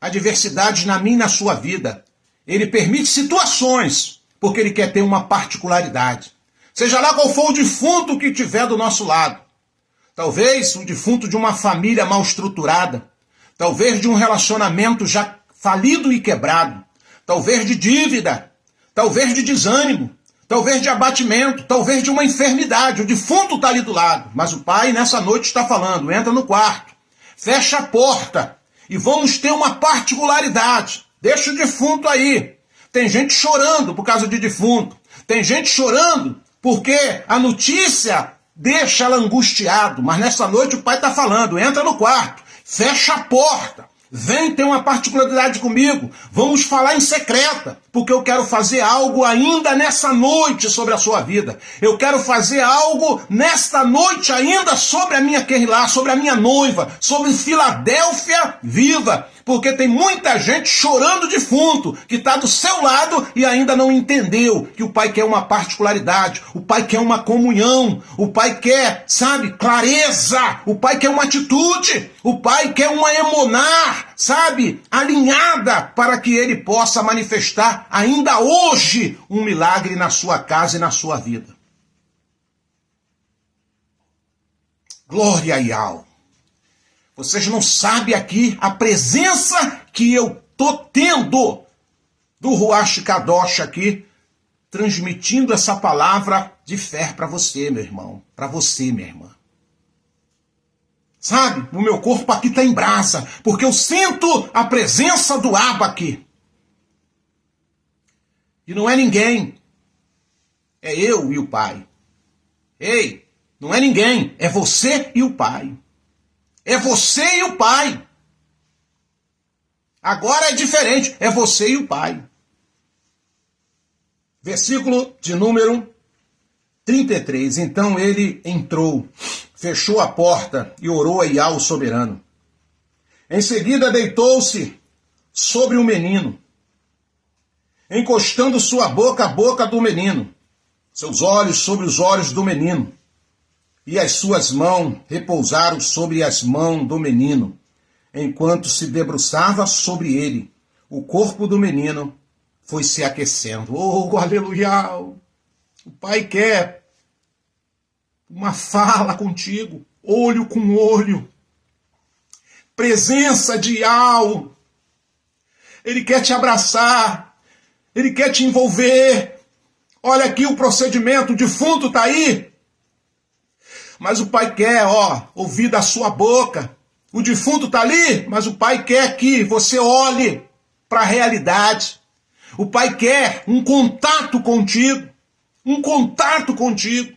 adversidades na minha e na sua vida. Ele permite situações, porque ele quer ter uma particularidade. Seja lá qual for o defunto que tiver do nosso lado. Talvez um defunto de uma família mal estruturada. Talvez de um relacionamento já falido e quebrado. Talvez de dívida. Talvez de desânimo. Talvez de abatimento. Talvez de uma enfermidade. O defunto está ali do lado. Mas o Pai nessa noite está falando, entra no quarto. Fecha a porta. E vamos ter uma particularidade. Deixa o defunto aí. Tem gente chorando por causa de defunto. Tem gente chorando porque a notícia deixa ela angustiado. Mas nessa noite o Pai está falando, entra no quarto. Fecha a porta. Vem ter uma particularidade comigo. Vamos falar em secreta, porque eu quero fazer algo ainda nessa noite sobre a sua vida. Eu quero fazer algo nesta noite ainda sobre a minha Querilá, sobre a minha noiva, sobre Filadélfia viva. Porque tem muita gente chorando defunto, que está do seu lado e ainda não entendeu que o Pai quer uma particularidade, o Pai quer uma comunhão, o Pai quer, sabe, clareza, o Pai quer uma atitude, o Pai quer uma emunar, sabe, alinhada para que Ele possa manifestar ainda hoje um milagre na sua casa e na sua vida. Glória a Iau. Vocês não sabem aqui a presença que eu tô tendo do Ruach Kadosh aqui, transmitindo essa palavra de fé para você, meu irmão, para você, minha irmã. Sabe, o meu corpo aqui está em brasa, porque eu sinto a presença do Abba aqui. E não é ninguém, é eu e o Pai. Ei, não é ninguém, é você e o Pai. É você e o Pai. Agora é diferente. É você e o Pai. Versículo de número 33. Então ele entrou, fechou a porta e orou a Iau, o soberano. Em seguida deitou-se sobre o menino, encostando sua boca à boca do menino, seus olhos sobre os olhos do menino. E as suas mãos repousaram sobre as mãos do menino, enquanto se debruçava sobre ele. O corpo do menino foi se aquecendo. Oh, aleluia! O Pai quer uma fala contigo, olho com olho. Presença de Iau. Ele quer te abraçar, ele quer te envolver. Olha aqui o procedimento, o defunto está aí. Mas o Pai quer, ouvir da sua boca. O defunto está ali, mas o Pai quer que você olhe para a realidade. O Pai quer um contato contigo. um contato contigo,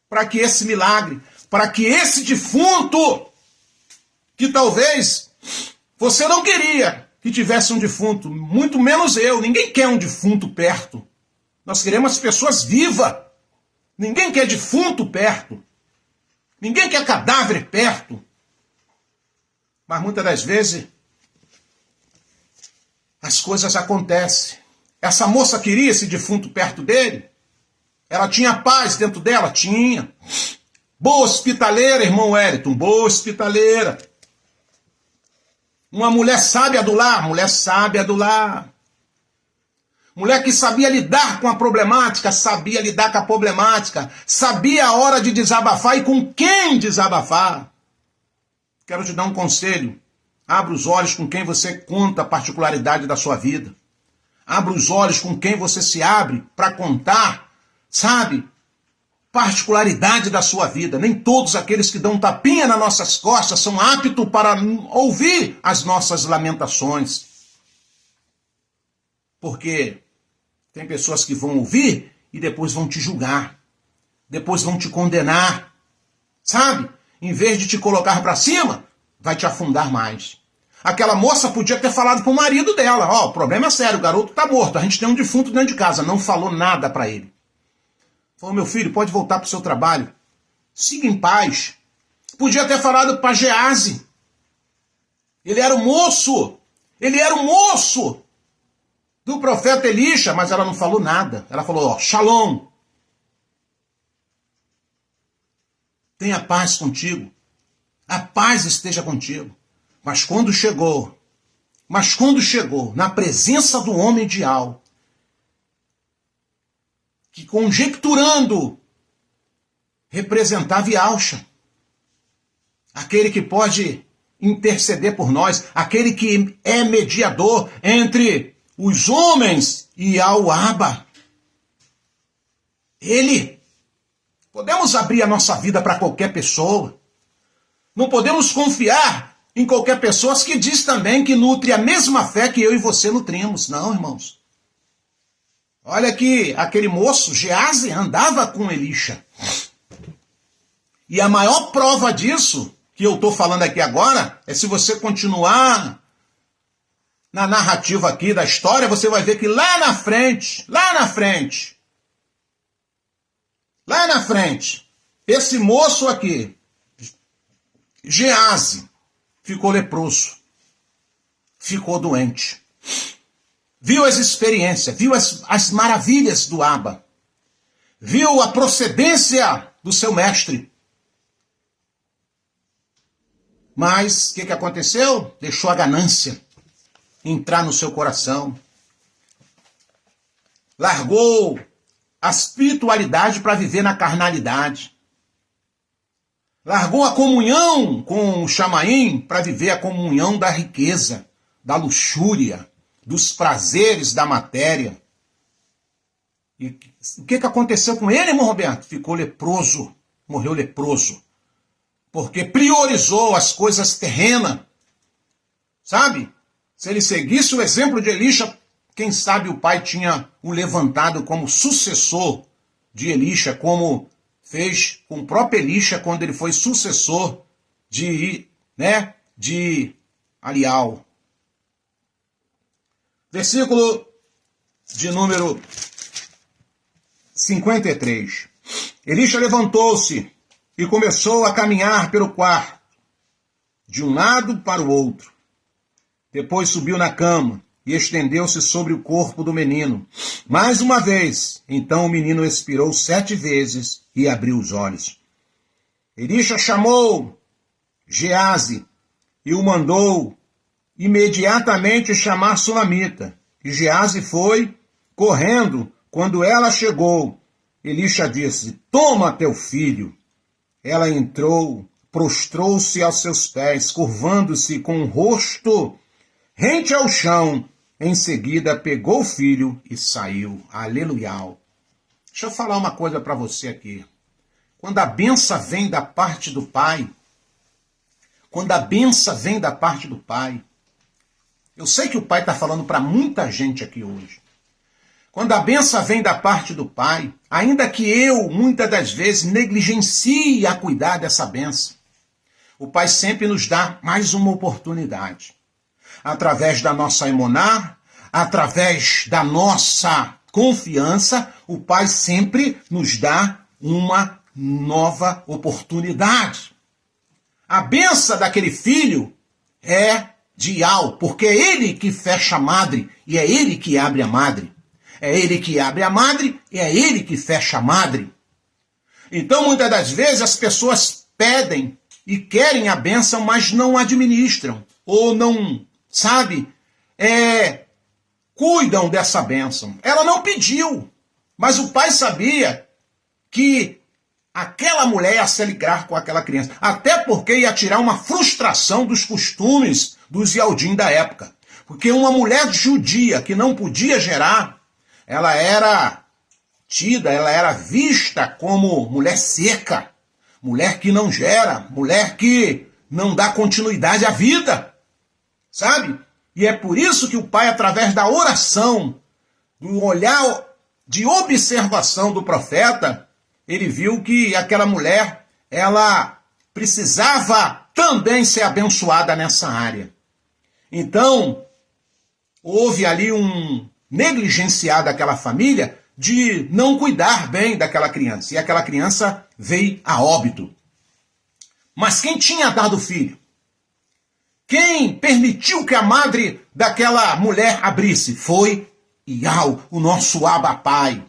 para que esse milagre, para que esse defunto, que talvez você não queria que tivesse um defunto, muito menos eu, ninguém quer um defunto perto. Nós queremos pessoas vivas. Ninguém quer defunto perto. Ninguém quer cadáver perto. Mas muitas das vezes as coisas acontecem. Essa moça queria esse defunto perto dele. Ela tinha paz dentro dela? Tinha. Boa hospitaleira, irmão Wellington, boa hospitaleira. Uma mulher sábia do lar, mulher sábia do lar. Mulher que sabia lidar com a problemática, sabia lidar com a problemática, sabia a hora de desabafar e com quem desabafar. Quero te dar um conselho. Abra os olhos com quem você conta a particularidade da sua vida. Abra os olhos com quem você se abre para contar, sabe, particularidade da sua vida. Nem todos aqueles que dão tapinha nas nossas costas são aptos para ouvir as nossas lamentações. Porque tem pessoas que vão ouvir e depois vão te julgar. Depois vão te condenar. Sabe? Em vez de te colocar para cima, vai te afundar mais. Aquela moça podia ter falado pro marido dela, ó, o problema é sério, o garoto tá morto, a gente tem um defunto dentro de casa. Não falou nada para ele. Falou, meu filho, pode voltar pro seu trabalho. Siga em paz. Podia ter falado para Gease. Ele era o moço. Ele era o moço do profeta Elisha, mas ela não falou nada. Ela falou, ó, Shalom. Tenha paz contigo. A paz esteja contigo. Mas quando chegou na presença do homem ideal, que conjecturando representava Yahusha, aquele que pode interceder por nós, aquele que é mediador entre os homens e ao Abba. Ele. Podemos abrir a nossa vida para qualquer pessoa. Não podemos confiar em qualquer pessoa que diz também que nutre a mesma fé que eu e você nutrimos. Não, irmãos. Olha que aquele moço, Gease, andava com Elisha. E a maior prova disso, que eu estou falando aqui agora, é se você continuar na narrativa aqui da história, você vai ver que lá na frente, esse moço aqui, Gease, ficou leproso, ficou doente. Viu as experiências, viu as maravilhas do Abba, viu a procedência do seu mestre. Mas o que aconteceu? Deixou a ganância entrar no seu coração. Largou a espiritualidade para viver na carnalidade. Largou a comunhão com o Chamaim para viver a comunhão da riqueza, da luxúria, dos prazeres da matéria. E o que aconteceu com ele, irmão Roberto? Ficou leproso, morreu leproso. Porque priorizou as coisas terrenas. Sabe? Se ele seguisse o exemplo de Elisha, quem sabe o pai tinha o levantado como sucessor de Elisha, como fez com o próprio Elisha quando ele foi sucessor de Alial. Versículo de número 53. Elisha levantou-se e começou a caminhar pelo quarto, de um lado para o outro. Depois subiu na cama e estendeu-se sobre o corpo do menino. Mais uma vez, então o menino expirou 7 vezes e abriu os olhos. Elisha chamou Gease e o mandou imediatamente chamar Sunamita. E Gease foi correndo. Quando ela chegou, Elisha disse, toma teu filho. Ela entrou, prostrou-se aos seus pés, curvando-se com o rosto rente ao chão. Em seguida, pegou o filho e saiu. Aleluia. Deixa eu falar uma coisa para você aqui. Quando a benção vem da parte do Pai, eu sei que o Pai está falando para muita gente aqui hoje. Quando a bênção vem da parte do Pai, ainda que eu, muitas das vezes, negligencie a cuidar dessa bênção, o Pai sempre nos dá mais uma oportunidade. Através da nossa emuná, através da nossa confiança, o Pai sempre nos dá uma nova oportunidade. A bênção daquele filho é de Yau, porque é ele que fecha a madre e é ele que abre a madre. É ele que abre a madre e é ele que fecha a madre. Então, muitas das vezes, as pessoas pedem e querem a bênção, mas não administram. Ou não, cuidam dessa bênção. Ela não pediu, mas o pai sabia que aquela mulher ia se alegrar com aquela criança. Até porque ia tirar uma frustração dos costumes dos Yaldim da época. Porque uma mulher judia que não podia gerar, ela era tida, ela era vista como mulher seca, mulher que não gera, mulher que não dá continuidade à vida, sabe? E é por isso que o pai, através da oração, do olhar de observação do profeta, ele viu que aquela mulher, ela precisava também ser abençoada nessa área. Então, houve ali um negligenciar daquela família de não cuidar bem daquela criança. E aquela criança veio a óbito. Mas quem tinha dado o filho? Quem permitiu que a madre daquela mulher abrisse? Foi Yau, o nosso Abba Pai.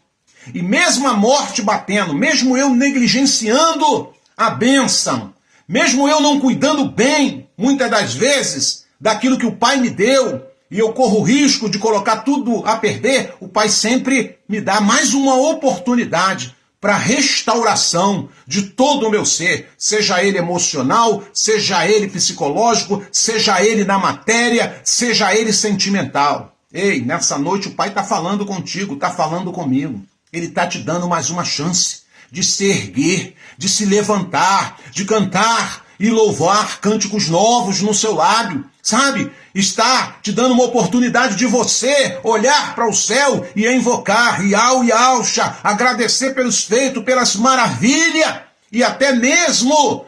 E mesmo a morte batendo, mesmo eu negligenciando a bênção, mesmo eu não cuidando bem, muitas das vezes, daquilo que o Pai me deu, e eu corro o risco de colocar tudo a perder, o Pai sempre me dá mais uma oportunidade para restauração de todo o meu ser, seja ele emocional, seja ele psicológico, seja ele na matéria, seja ele sentimental. Ei, nessa noite o Pai está falando contigo, está falando comigo. Ele está te dando mais uma chance de se erguer, de se levantar, de cantar e louvar cânticos novos no seu lábio, sabe? Está te dando uma oportunidade de você olhar para o céu e invocar Yau Yausha, agradecer pelos feitos, pelas maravilhas e até mesmo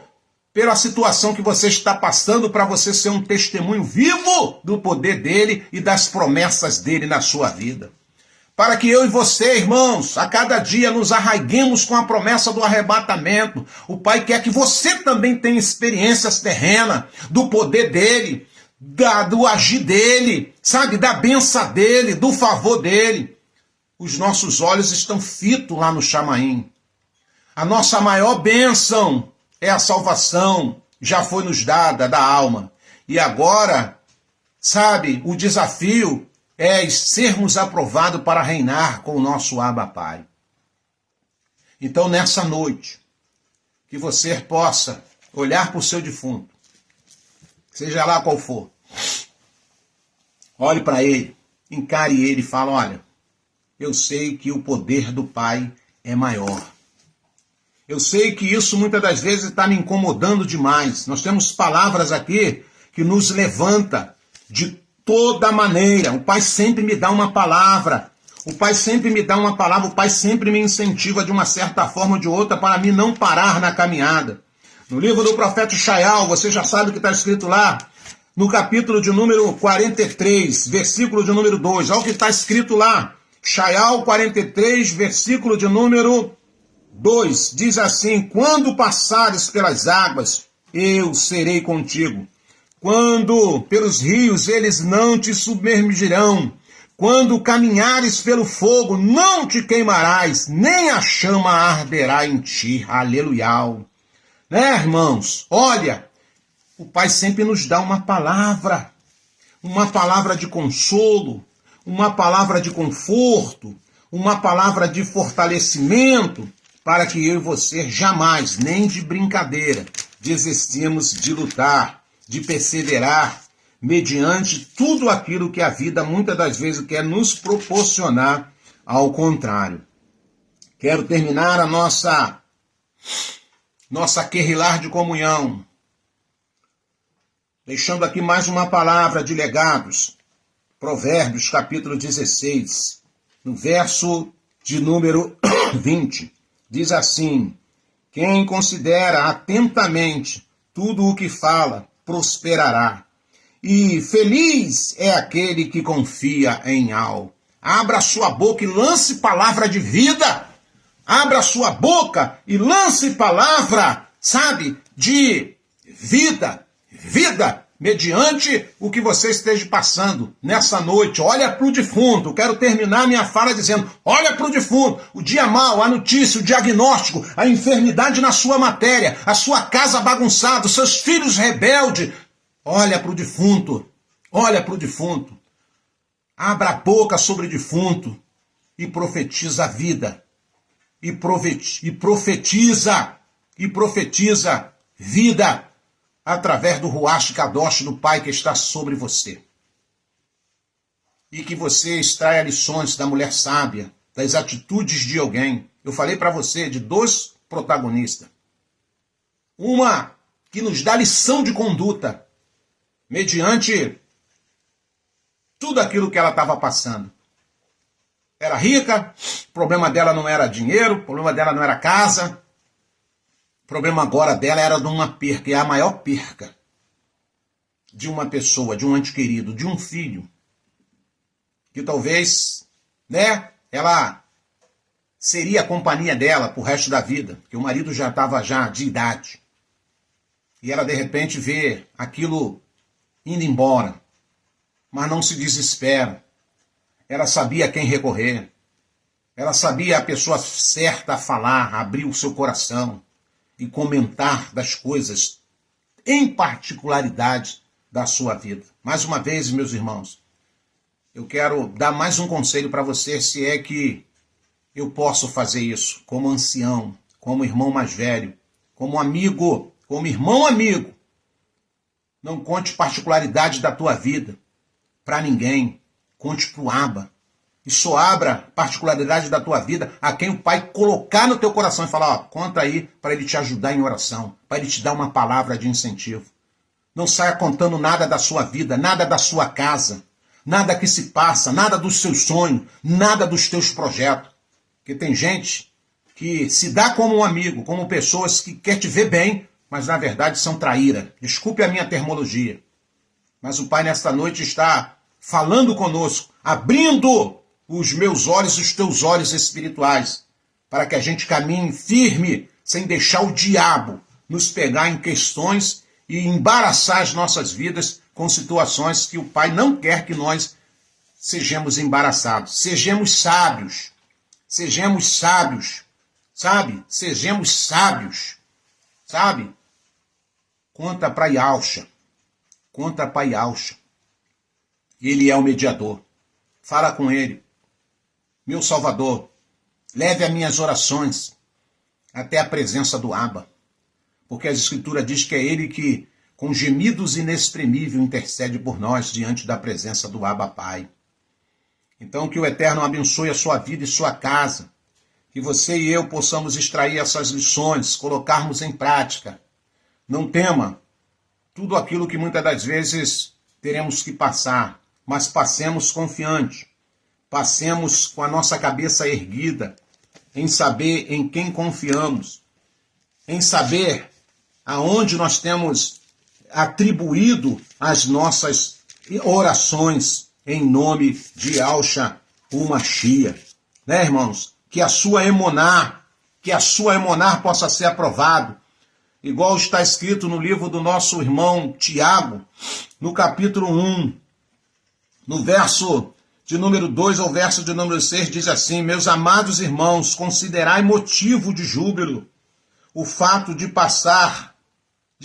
pela situação que você está passando, para você ser um testemunho vivo do poder dele e das promessas dele na sua vida. Para que eu e você, irmãos, a cada dia nos arraiguemos com a promessa do arrebatamento. O Pai quer que você também tenha experiências terrenas do poder dele, do agir dele, sabe, da bênção dele, do favor dele. Os nossos olhos estão fitos lá no Chamaim. A nossa maior bênção é a salvação, já foi nos dada da alma. E agora, sabe, o desafio é sermos aprovados para reinar com o nosso Abba Pai. Então, nessa noite, que você possa olhar para o seu defunto, seja lá qual for, olhe para ele, encare ele e fale, olha, eu sei que o poder do Pai é maior. Eu sei que isso muitas das vezes está me incomodando demais. Nós temos palavras aqui que nos levanta de toda maneira. O Pai sempre me dá uma palavra. O Pai sempre me dá uma palavra. O Pai sempre me incentiva de uma certa forma ou de outra para mim não parar na caminhada. No livro do profeta Shaial, você já sabe o que está escrito lá, no capítulo de número 43, versículo de número 2. Olha o que está escrito lá. Shaial 43, versículo de número 2. Diz assim, quando passares pelas águas, eu serei contigo. Quando pelos rios eles não te submergirão, quando caminhares pelo fogo não te queimarás, nem a chama arderá em ti. Aleluia. Né, irmãos? Olha, o Pai sempre nos dá uma palavra de consolo, uma palavra de conforto, uma palavra de fortalecimento, para que eu e você jamais, nem de brincadeira, desistimos de lutar, de perseverar, mediante tudo aquilo que a vida muitas das vezes quer nos proporcionar ao contrário. Quero terminar a nossa querrilar de comunhão, deixando aqui mais uma palavra de legados. Provérbios, capítulo 16, no verso de número 20. Diz assim: quem considera atentamente tudo o que fala, prosperará. E feliz é aquele que confia em Al. Abra sua boca e lance palavra de vida. Abra sua boca e lance palavra, sabe, de vida. Vida, mediante o que você esteja passando nessa noite. Olha para o defunto. Quero terminar minha fala dizendo: olha para o defunto. O dia mau, a notícia, o diagnóstico, a enfermidade na sua matéria, a sua casa bagunçada, os seus filhos rebeldes. Olha para o defunto. Olha para o defunto. Abra a boca sobre o defunto e profetiza a vida. E profetiza vida através do Ruach Kadosh do Pai que está sobre você. E que você extraia lições da mulher sábia, das atitudes de alguém. Eu falei para você de 2 protagonistas. Uma que nos dá lição de conduta, mediante tudo aquilo que ela estava passando. Era rica, o problema dela não era dinheiro, o problema dela não era casa. O problema agora dela era de uma perca, e a maior perca de uma pessoa, de um ente querido, de um filho, que talvez, ela seria a companhia dela pro resto da vida, porque o marido já estava de idade. E ela de repente vê aquilo indo embora, mas não se desespera. Ela sabia a quem recorrer. Ela sabia a pessoa certa a falar, a abrir o seu coração e comentar das coisas, em particularidade, da sua vida. Mais uma vez, meus irmãos, eu quero dar mais um conselho para você, se é que eu posso fazer isso, como ancião, como irmão mais velho, como amigo, como irmão amigo. Não conte particularidade da tua vida para ninguém. Conte para o Abba. E só abra particularidade da tua vida a quem o Pai colocar no teu coração e falar: conta aí, para ele te ajudar em oração, para ele te dar uma palavra de incentivo. Não saia contando nada da sua vida, nada da sua casa, nada que se passa, nada dos seus sonhos, nada dos teus projetos. Porque tem gente que se dá como um amigo, como pessoas que quer te ver bem, mas na verdade são traíra. Desculpe a minha terminologia. Mas o Pai nesta noite está falando conosco, abrindo os meus olhos e os teus olhos espirituais, para que a gente caminhe firme, sem deixar o diabo nos pegar em questões e embaraçar as nossas vidas com situações que o Pai não quer que nós sejamos embaraçados. Sejamos sábios, sabe? Sejamos sábios, sabe? Conta para Yalcha. Ele é o mediador. Fala com ele. Meu Salvador, leve as minhas orações até a presença do Abba. Porque a Escritura diz que é ele que, com gemidos inexprimíveis, intercede por nós diante da presença do Abba Pai. Então que o Eterno abençoe a sua vida e sua casa. Que você e eu possamos extrair essas lições, colocarmos em prática. Não tema tudo aquilo que muitas das vezes teremos que passar, mas passemos confiante, passemos com a nossa cabeça erguida, em saber em quem confiamos, em saber aonde nós temos atribuído as nossas orações em nome de Yahshua HaMashiach. Né, irmãos? Que a sua emuná possa ser aprovado, igual está escrito no livro do nosso irmão Tiago, no capítulo 1, no verso de número 2 ao verso de número 6, diz assim: meus amados irmãos, considerai motivo de júbilo o fato de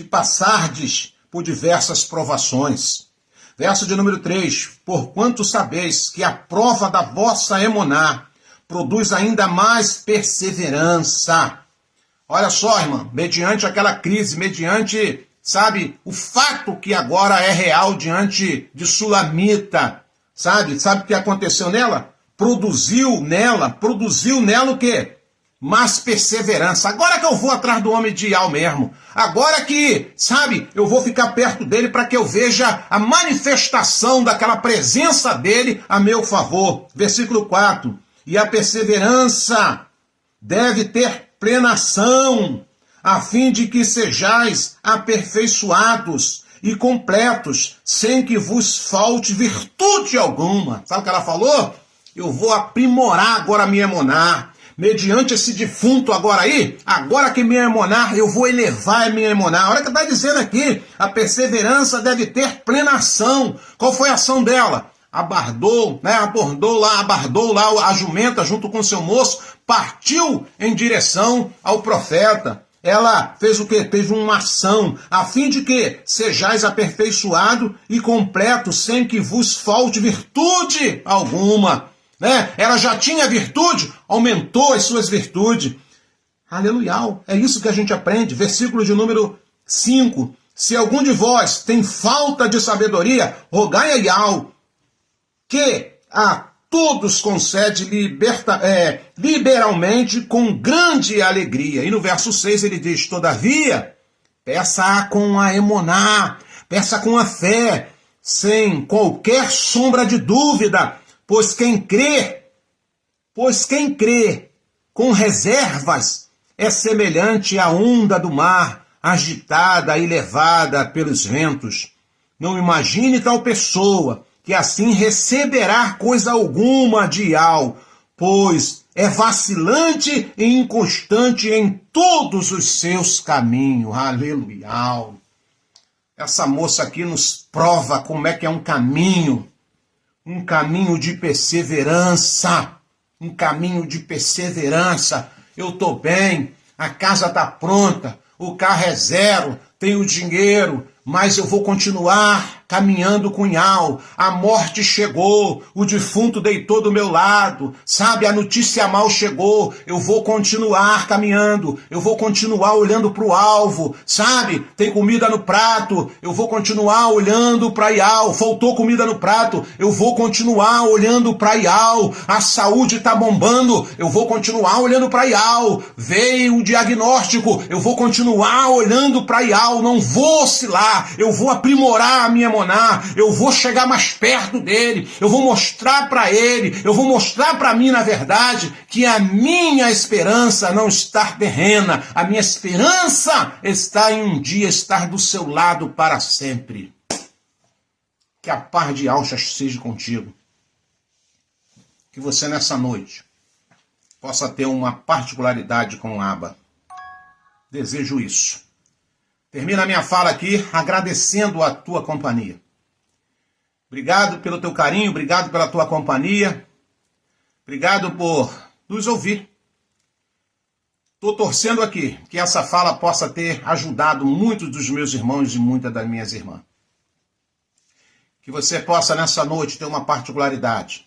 passardes por diversas provações. Verso de número 3, porquanto sabeis que a prova da vossa emuná produz ainda mais perseverança. Olha só, irmão, mediante aquela crise, mediante, sabe, o fato que agora é real diante de Sulamita, sabe o que aconteceu nela? Produziu nela o quê? Mais perseverança. Agora que eu vou atrás do homem de Al mesmo, agora que, sabe, eu vou ficar perto dele para que eu veja a manifestação daquela presença dele a meu favor. Versículo 4. E a perseverança deve ter plena ação, a fim de que sejais aperfeiçoados e completos, sem que vos falte virtude alguma. Sabe o que ela falou? Eu vou aprimorar agora a minha emuná. Mediante esse defunto agora aí, agora que minha emuná, eu vou elevar a minha emuná. Olha o que está dizendo aqui, a perseverança deve ter plena ação. Qual foi a ação dela? Abordou lá a jumenta junto com seu moço, partiu em direção ao profeta. Ela fez o quê? Fez uma ação, a fim de que sejais aperfeiçoado e completo, sem que vos falte virtude alguma. Né? Ela já tinha virtude, aumentou as suas virtudes. Aleluia, é isso que a gente aprende. Versículo de número 5. Se algum de vós tem falta de sabedoria, rogai a Yahweh, que a todos concede liberalmente com grande alegria. E no verso 6 ele diz, todavia, peça com a emuná, peça com a fé, sem qualquer sombra de dúvida, pois quem crê com reservas é semelhante à onda do mar, agitada e levada pelos ventos. Não imagine tal pessoa que assim receberá coisa alguma de Yahweh, pois é vacilante e inconstante em todos os seus caminhos. Aleluia. Essa moça aqui nos prova como é que é um caminho de perseverança, um caminho de perseverança. Eu estou bem, a casa está pronta, o carro é zero, tenho dinheiro, mas eu vou continuar caminhando com Yahweh. A morte chegou, o defunto deitou do meu lado, sabe, a notícia mal chegou, eu vou continuar caminhando, eu vou continuar olhando para o alvo, sabe, tem comida no prato, eu vou continuar olhando para Yahweh. Faltou comida no prato, eu vou continuar olhando para Yahweh. A saúde está bombando, eu vou continuar olhando para Yahweh. Veio o diagnóstico, eu vou continuar olhando para Yahweh, não vou oscilar, eu vou aprimorar a minha moná, eu vou chegar mais perto dele, eu vou mostrar para ele, eu vou mostrar para mim, na verdade, que a minha esperança não está terrena, a minha esperança está em um dia estar do seu lado para sempre. Que a paz de Yahweh seja contigo. Que você nessa noite possa ter uma particularidade com o Abba. Desejo isso. Termino a minha fala aqui agradecendo a tua companhia. Obrigado pelo teu carinho, obrigado pela tua companhia. Obrigado por nos ouvir. Estou torcendo aqui que essa fala possa ter ajudado muitos dos meus irmãos e muitas das minhas irmãs. Que você possa nessa noite ter uma particularidade.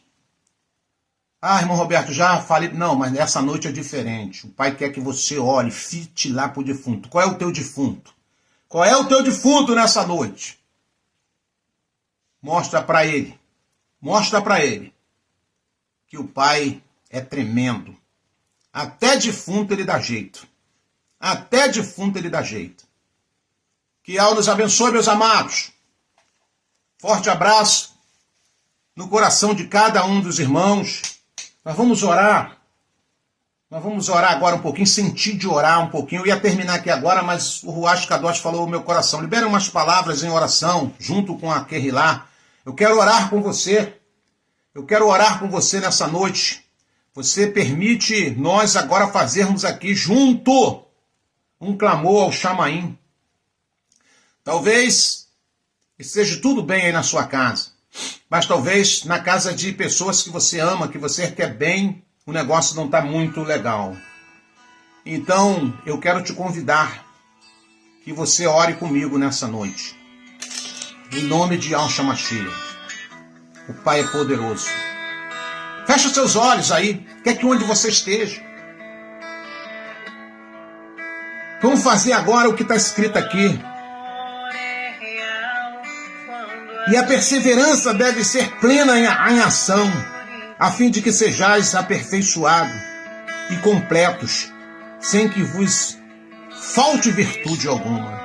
Ah, irmão Roberto, já falei. Não, mas essa noite é diferente. O Pai quer que você olhe, fite lá para o defunto. Qual é o teu defunto? Qual é o teu defunto nessa noite? Mostra para ele que o Pai é tremendo. Até defunto ele dá jeito. Que Yahweh nos abençoe, meus amados. Forte abraço no coração de cada um dos irmãos. Nós vamos orar agora um pouquinho, sentir de orar um pouquinho. Eu ia terminar aqui agora, mas o Ruach Kadosh falou no meu coração. Libera umas palavras em oração, junto com a Kehilá. Eu quero orar com você. Eu quero orar com você nessa noite. Você permite nós agora fazermos aqui junto um clamor ao Shamaim. Talvez esteja tudo bem aí na sua casa, mas talvez na casa de pessoas que você ama, que você quer bem, o negócio não está muito legal. Então, eu quero te convidar que você ore comigo nessa noite. Em nome de Yahshua Mashiach. O Pai é poderoso. Feche os seus olhos aí, quer que onde você esteja. Vamos fazer agora o que está escrito aqui. E a perseverança deve ser plena em ação, a fim de que sejais aperfeiçoados e completos, sem que vos falte virtude alguma.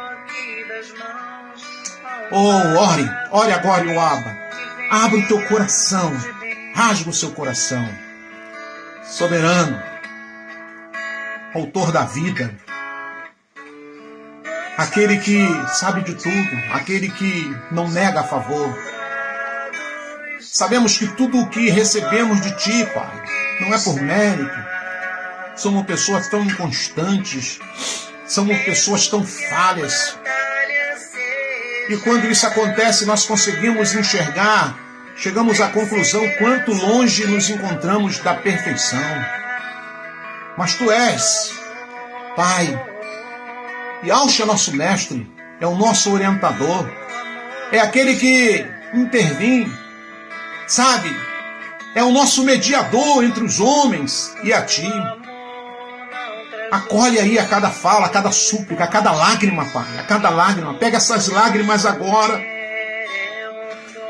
Oh, ore agora, o Abba. Abra o teu coração, rasga o seu coração. soberano, autor da vida, aquele que sabe de tudo, aquele que não nega a favor. Sabemos que tudo o que recebemos de Ti, Pai, não é por mérito. Somos pessoas tão inconstantes, somos pessoas tão falhas. E quando isso acontece, nós conseguimos enxergar, chegamos à conclusão quanto longe nos encontramos da perfeição. Mas Tu és, Pai, Yahshua é nosso mestre, é o nosso orientador, é aquele que intervém, sabe? É o nosso mediador entre os homens e a Ti. Acolhe aí a cada fala, a cada súplica, a cada lágrima, Pai, a cada lágrima. Pega essas lágrimas agora,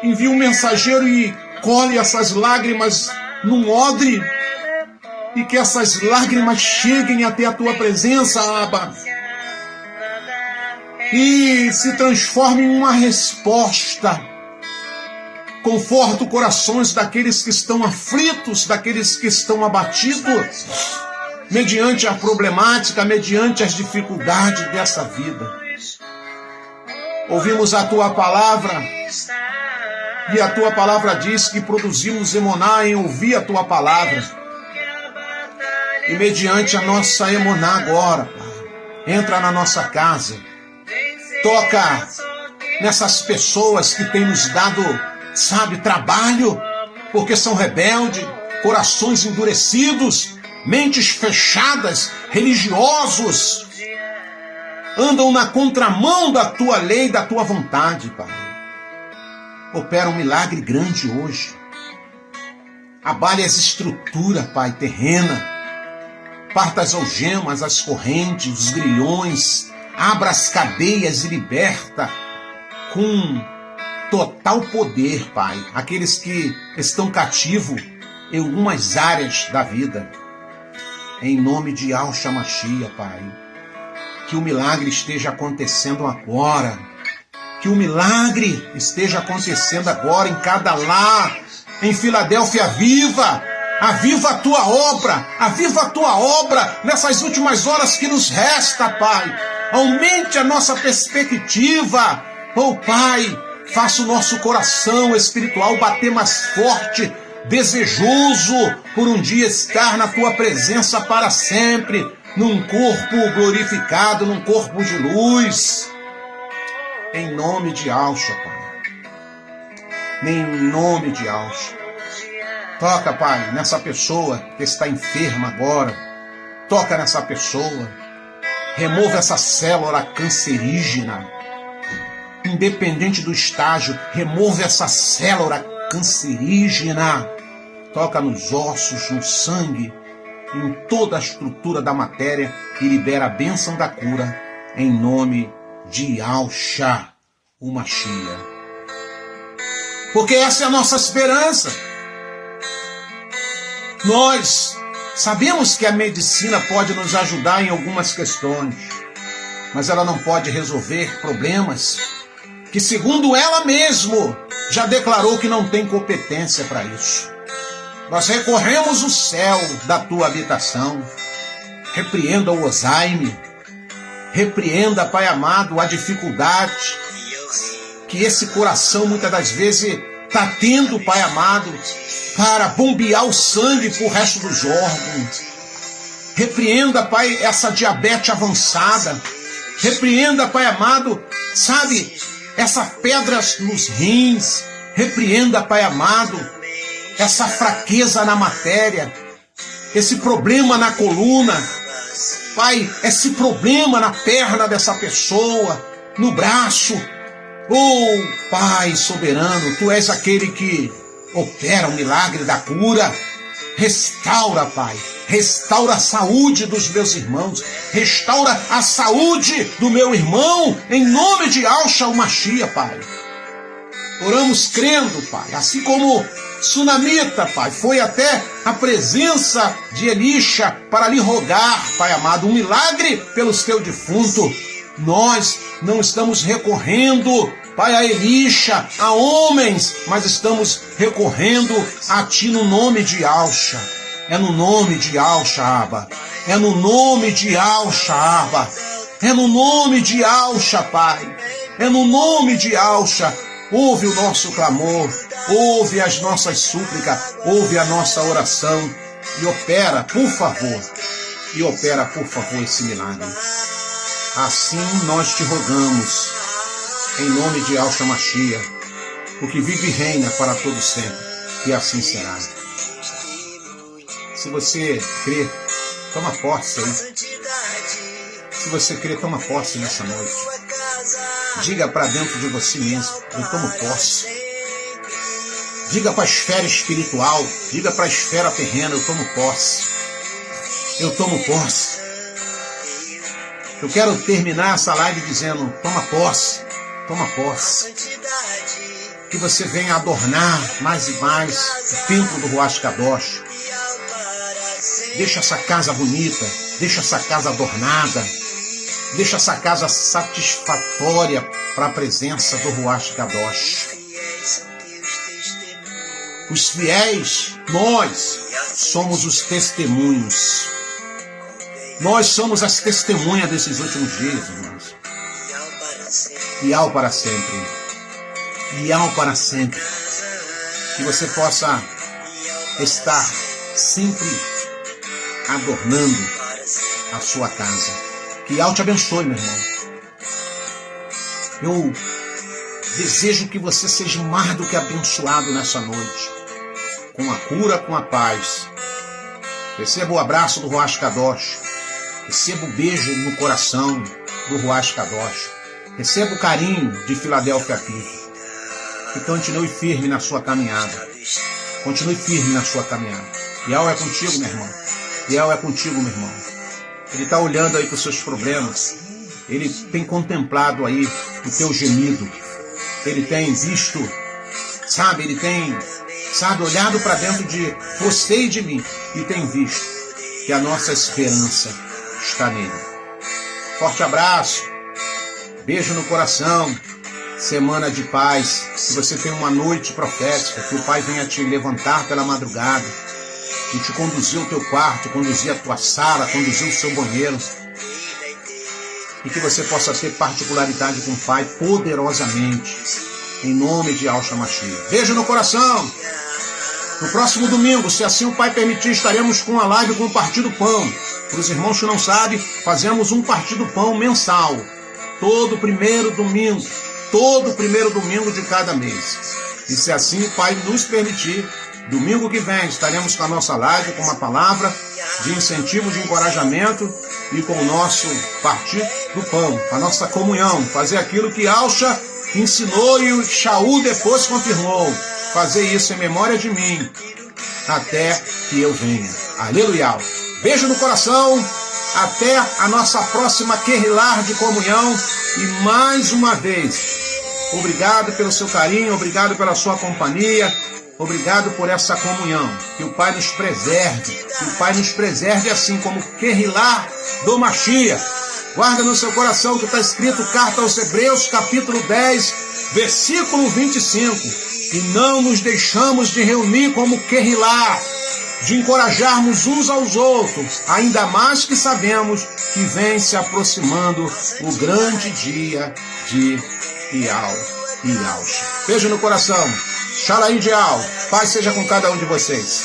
envia um mensageiro e colhe essas lágrimas num odre, e que essas lágrimas cheguem até a Tua presença, Abba, e se transforme em uma resposta. Conforta os corações daqueles que estão aflitos, daqueles que estão abatidos, mediante a problemática, mediante as dificuldades dessa vida. Ouvimos a Tua palavra, e a Tua palavra diz que produzimos emuná em ouvir a Tua palavra. E mediante a nossa emuná agora, Pai, entra na nossa casa, toca nessas pessoas que têm nos dado, sabe, trabalho, porque são rebeldes, corações endurecidos, mentes fechadas, religiosos, andam na contramão da Tua lei, da Tua vontade, Pai. Opera um milagre grande hoje. Abale as estruturas, Pai, terrena. Parta as algemas, as correntes, os grilhões. Abra as cadeias e liberta com total poder, Pai, aqueles que estão cativos em algumas áreas da vida. Em nome de Yahshua Mashiach, Pai, que o milagre esteja acontecendo agora. Que o milagre esteja acontecendo agora em cada lar. Em Filadélfia, aviva a Tua obra, aviva a Tua obra nessas últimas horas que nos resta, Pai. Aumente a nossa perspectiva, oh Pai, faça o nosso coração espiritual bater mais forte, desejoso por um dia estar na Tua presença para sempre, num corpo glorificado, num corpo de luz. Em nome de Yahshua, Pai. Em nome de Yahshua. Toca, Pai, nessa pessoa que está enferma agora. Toca nessa pessoa. Remova essa célula cancerígena. Independente do estágio, remova essa célula cancerígena. Toca nos ossos, no sangue, em toda a estrutura da matéria e libera a bênção da cura em nome de Yahshua, o Mashiach. Porque essa é a nossa esperança. Nós sabemos que a medicina pode nos ajudar em algumas questões, mas ela não pode resolver problemas que, segundo ela mesma, já declarou que não tem competência para isso. Nós recorremos ao céu da Tua habitação. Repreenda o Alzheimer. Repreenda, Pai amado, a dificuldade que esse coração muitas das vezes está tendo, Pai amado, para bombear o sangue para o resto dos órgãos. Repreenda, Pai, essa diabetes avançada. Repreenda, Pai amado, sabe, essas pedras nos rins. Repreenda, Pai amado, essa fraqueza na matéria, esse problema na coluna, Pai, esse problema na perna dessa pessoa, no braço. Oh, Pai soberano, Tu és aquele que opera o milagre da cura. Restaura, Pai, restaura a saúde dos meus irmãos, restaura a saúde do meu irmão, em nome de Yahshua o Mashiach, Pai. Oramos crendo, Pai, assim como Sunamita, Pai, foi até a presença de Elisha para lhe rogar, Pai amado, um milagre pelos Teus defuntos. Nós não estamos recorrendo, Pai, a Elisha, a homens, mas estamos recorrendo a Ti no nome de Yahshua. É no nome de Al-Shaaba. É no nome de Al-Shaaba. É no nome de Al-Sha, Pai. É no nome de Al-Sha. Ouve o nosso clamor. Ouve as nossas súplicas. Ouve a nossa oração. E opera, por favor. E opera, por favor, esse milagre. Assim nós te rogamos. Em nome de Al-Sha Mashiach. O que vive e reina para todo sempre. E assim será. Se você crê, toma posse aí. Se você crê, toma posse nessa noite. Diga para dentro de você mesmo, eu tomo posse. Diga para a esfera espiritual, diga para a esfera terrena, eu tomo posse. Eu tomo posse. Eu quero terminar essa live dizendo, toma posse, toma posse. Que você venha adornar mais e mais o templo do Ruach Kadosh. Deixa essa casa bonita, deixa essa casa adornada, deixa essa casa satisfatória para a presença do Ruach Kadosh. Os fiéis, nós somos os testemunhos. Nós somos as testemunhas desses últimos dias, irmãos. Ial para sempre. Ial para sempre. Que você possa estar sempre adornando a sua casa. Que Ial te abençoe, meu irmão. Eu desejo que você seja mais do que abençoado nessa noite. Com a cura, com a paz. Receba o abraço do Ruach Kadosh. Receba o beijo no coração do Ruach Kadosh. Receba o carinho de Filadélfia Vive. E continue firme na sua caminhada. Continue firme na sua caminhada. Ial é contigo, meu irmão. Ial é contigo, meu irmão. Ele está olhando aí para os seus problemas. Ele tem contemplado aí o teu gemido. Ele tem visto, sabe, ele tem, olhado para dentro de você e de mim. E tem visto que a nossa esperança está nele. Forte abraço. Beijo no coração. Semana de paz. Que você tenha uma noite profética. Que o Pai venha te levantar pela madrugada. E te conduzir ao teu quarto, conduzir a tua sala, conduzir o seu banheiro. E que você possa ter particularidade com o Pai poderosamente. Em nome de Al-Sha Mashiach. Beijo no coração. No próximo domingo, se assim o Pai permitir, estaremos com a live com o Partido Pão. Para os irmãos que não sabem, fazemos um Partido Pão mensal. Todo primeiro domingo de cada mês. E se assim o Pai nos permitir, domingo que vem estaremos com a nossa live, com uma palavra de incentivo, de encorajamento e com o nosso Partido do Pão, a nossa comunhão, fazer aquilo que Al-Sha ensinou e o Shaul depois confirmou. Fazer isso em memória de mim, até que eu venha. Aleluia. Beijo no coração. Até a nossa próxima Querrilar de comunhão. E mais uma vez, obrigado pelo seu carinho, obrigado pela sua companhia, obrigado por essa comunhão. Que o Pai nos preserve. Que o Pai nos preserve assim como Querrilar do Mashiach. Guarda no seu coração que está escrito, Carta aos Hebreus, capítulo 10, versículo 25. E não nos deixamos de reunir como Querrilar, de encorajarmos uns aos outros, ainda mais que sabemos que vem se aproximando o grande dia de Ial e Al-Sha. Beijo no coração. Shalom Ial. Paz seja com cada um de vocês.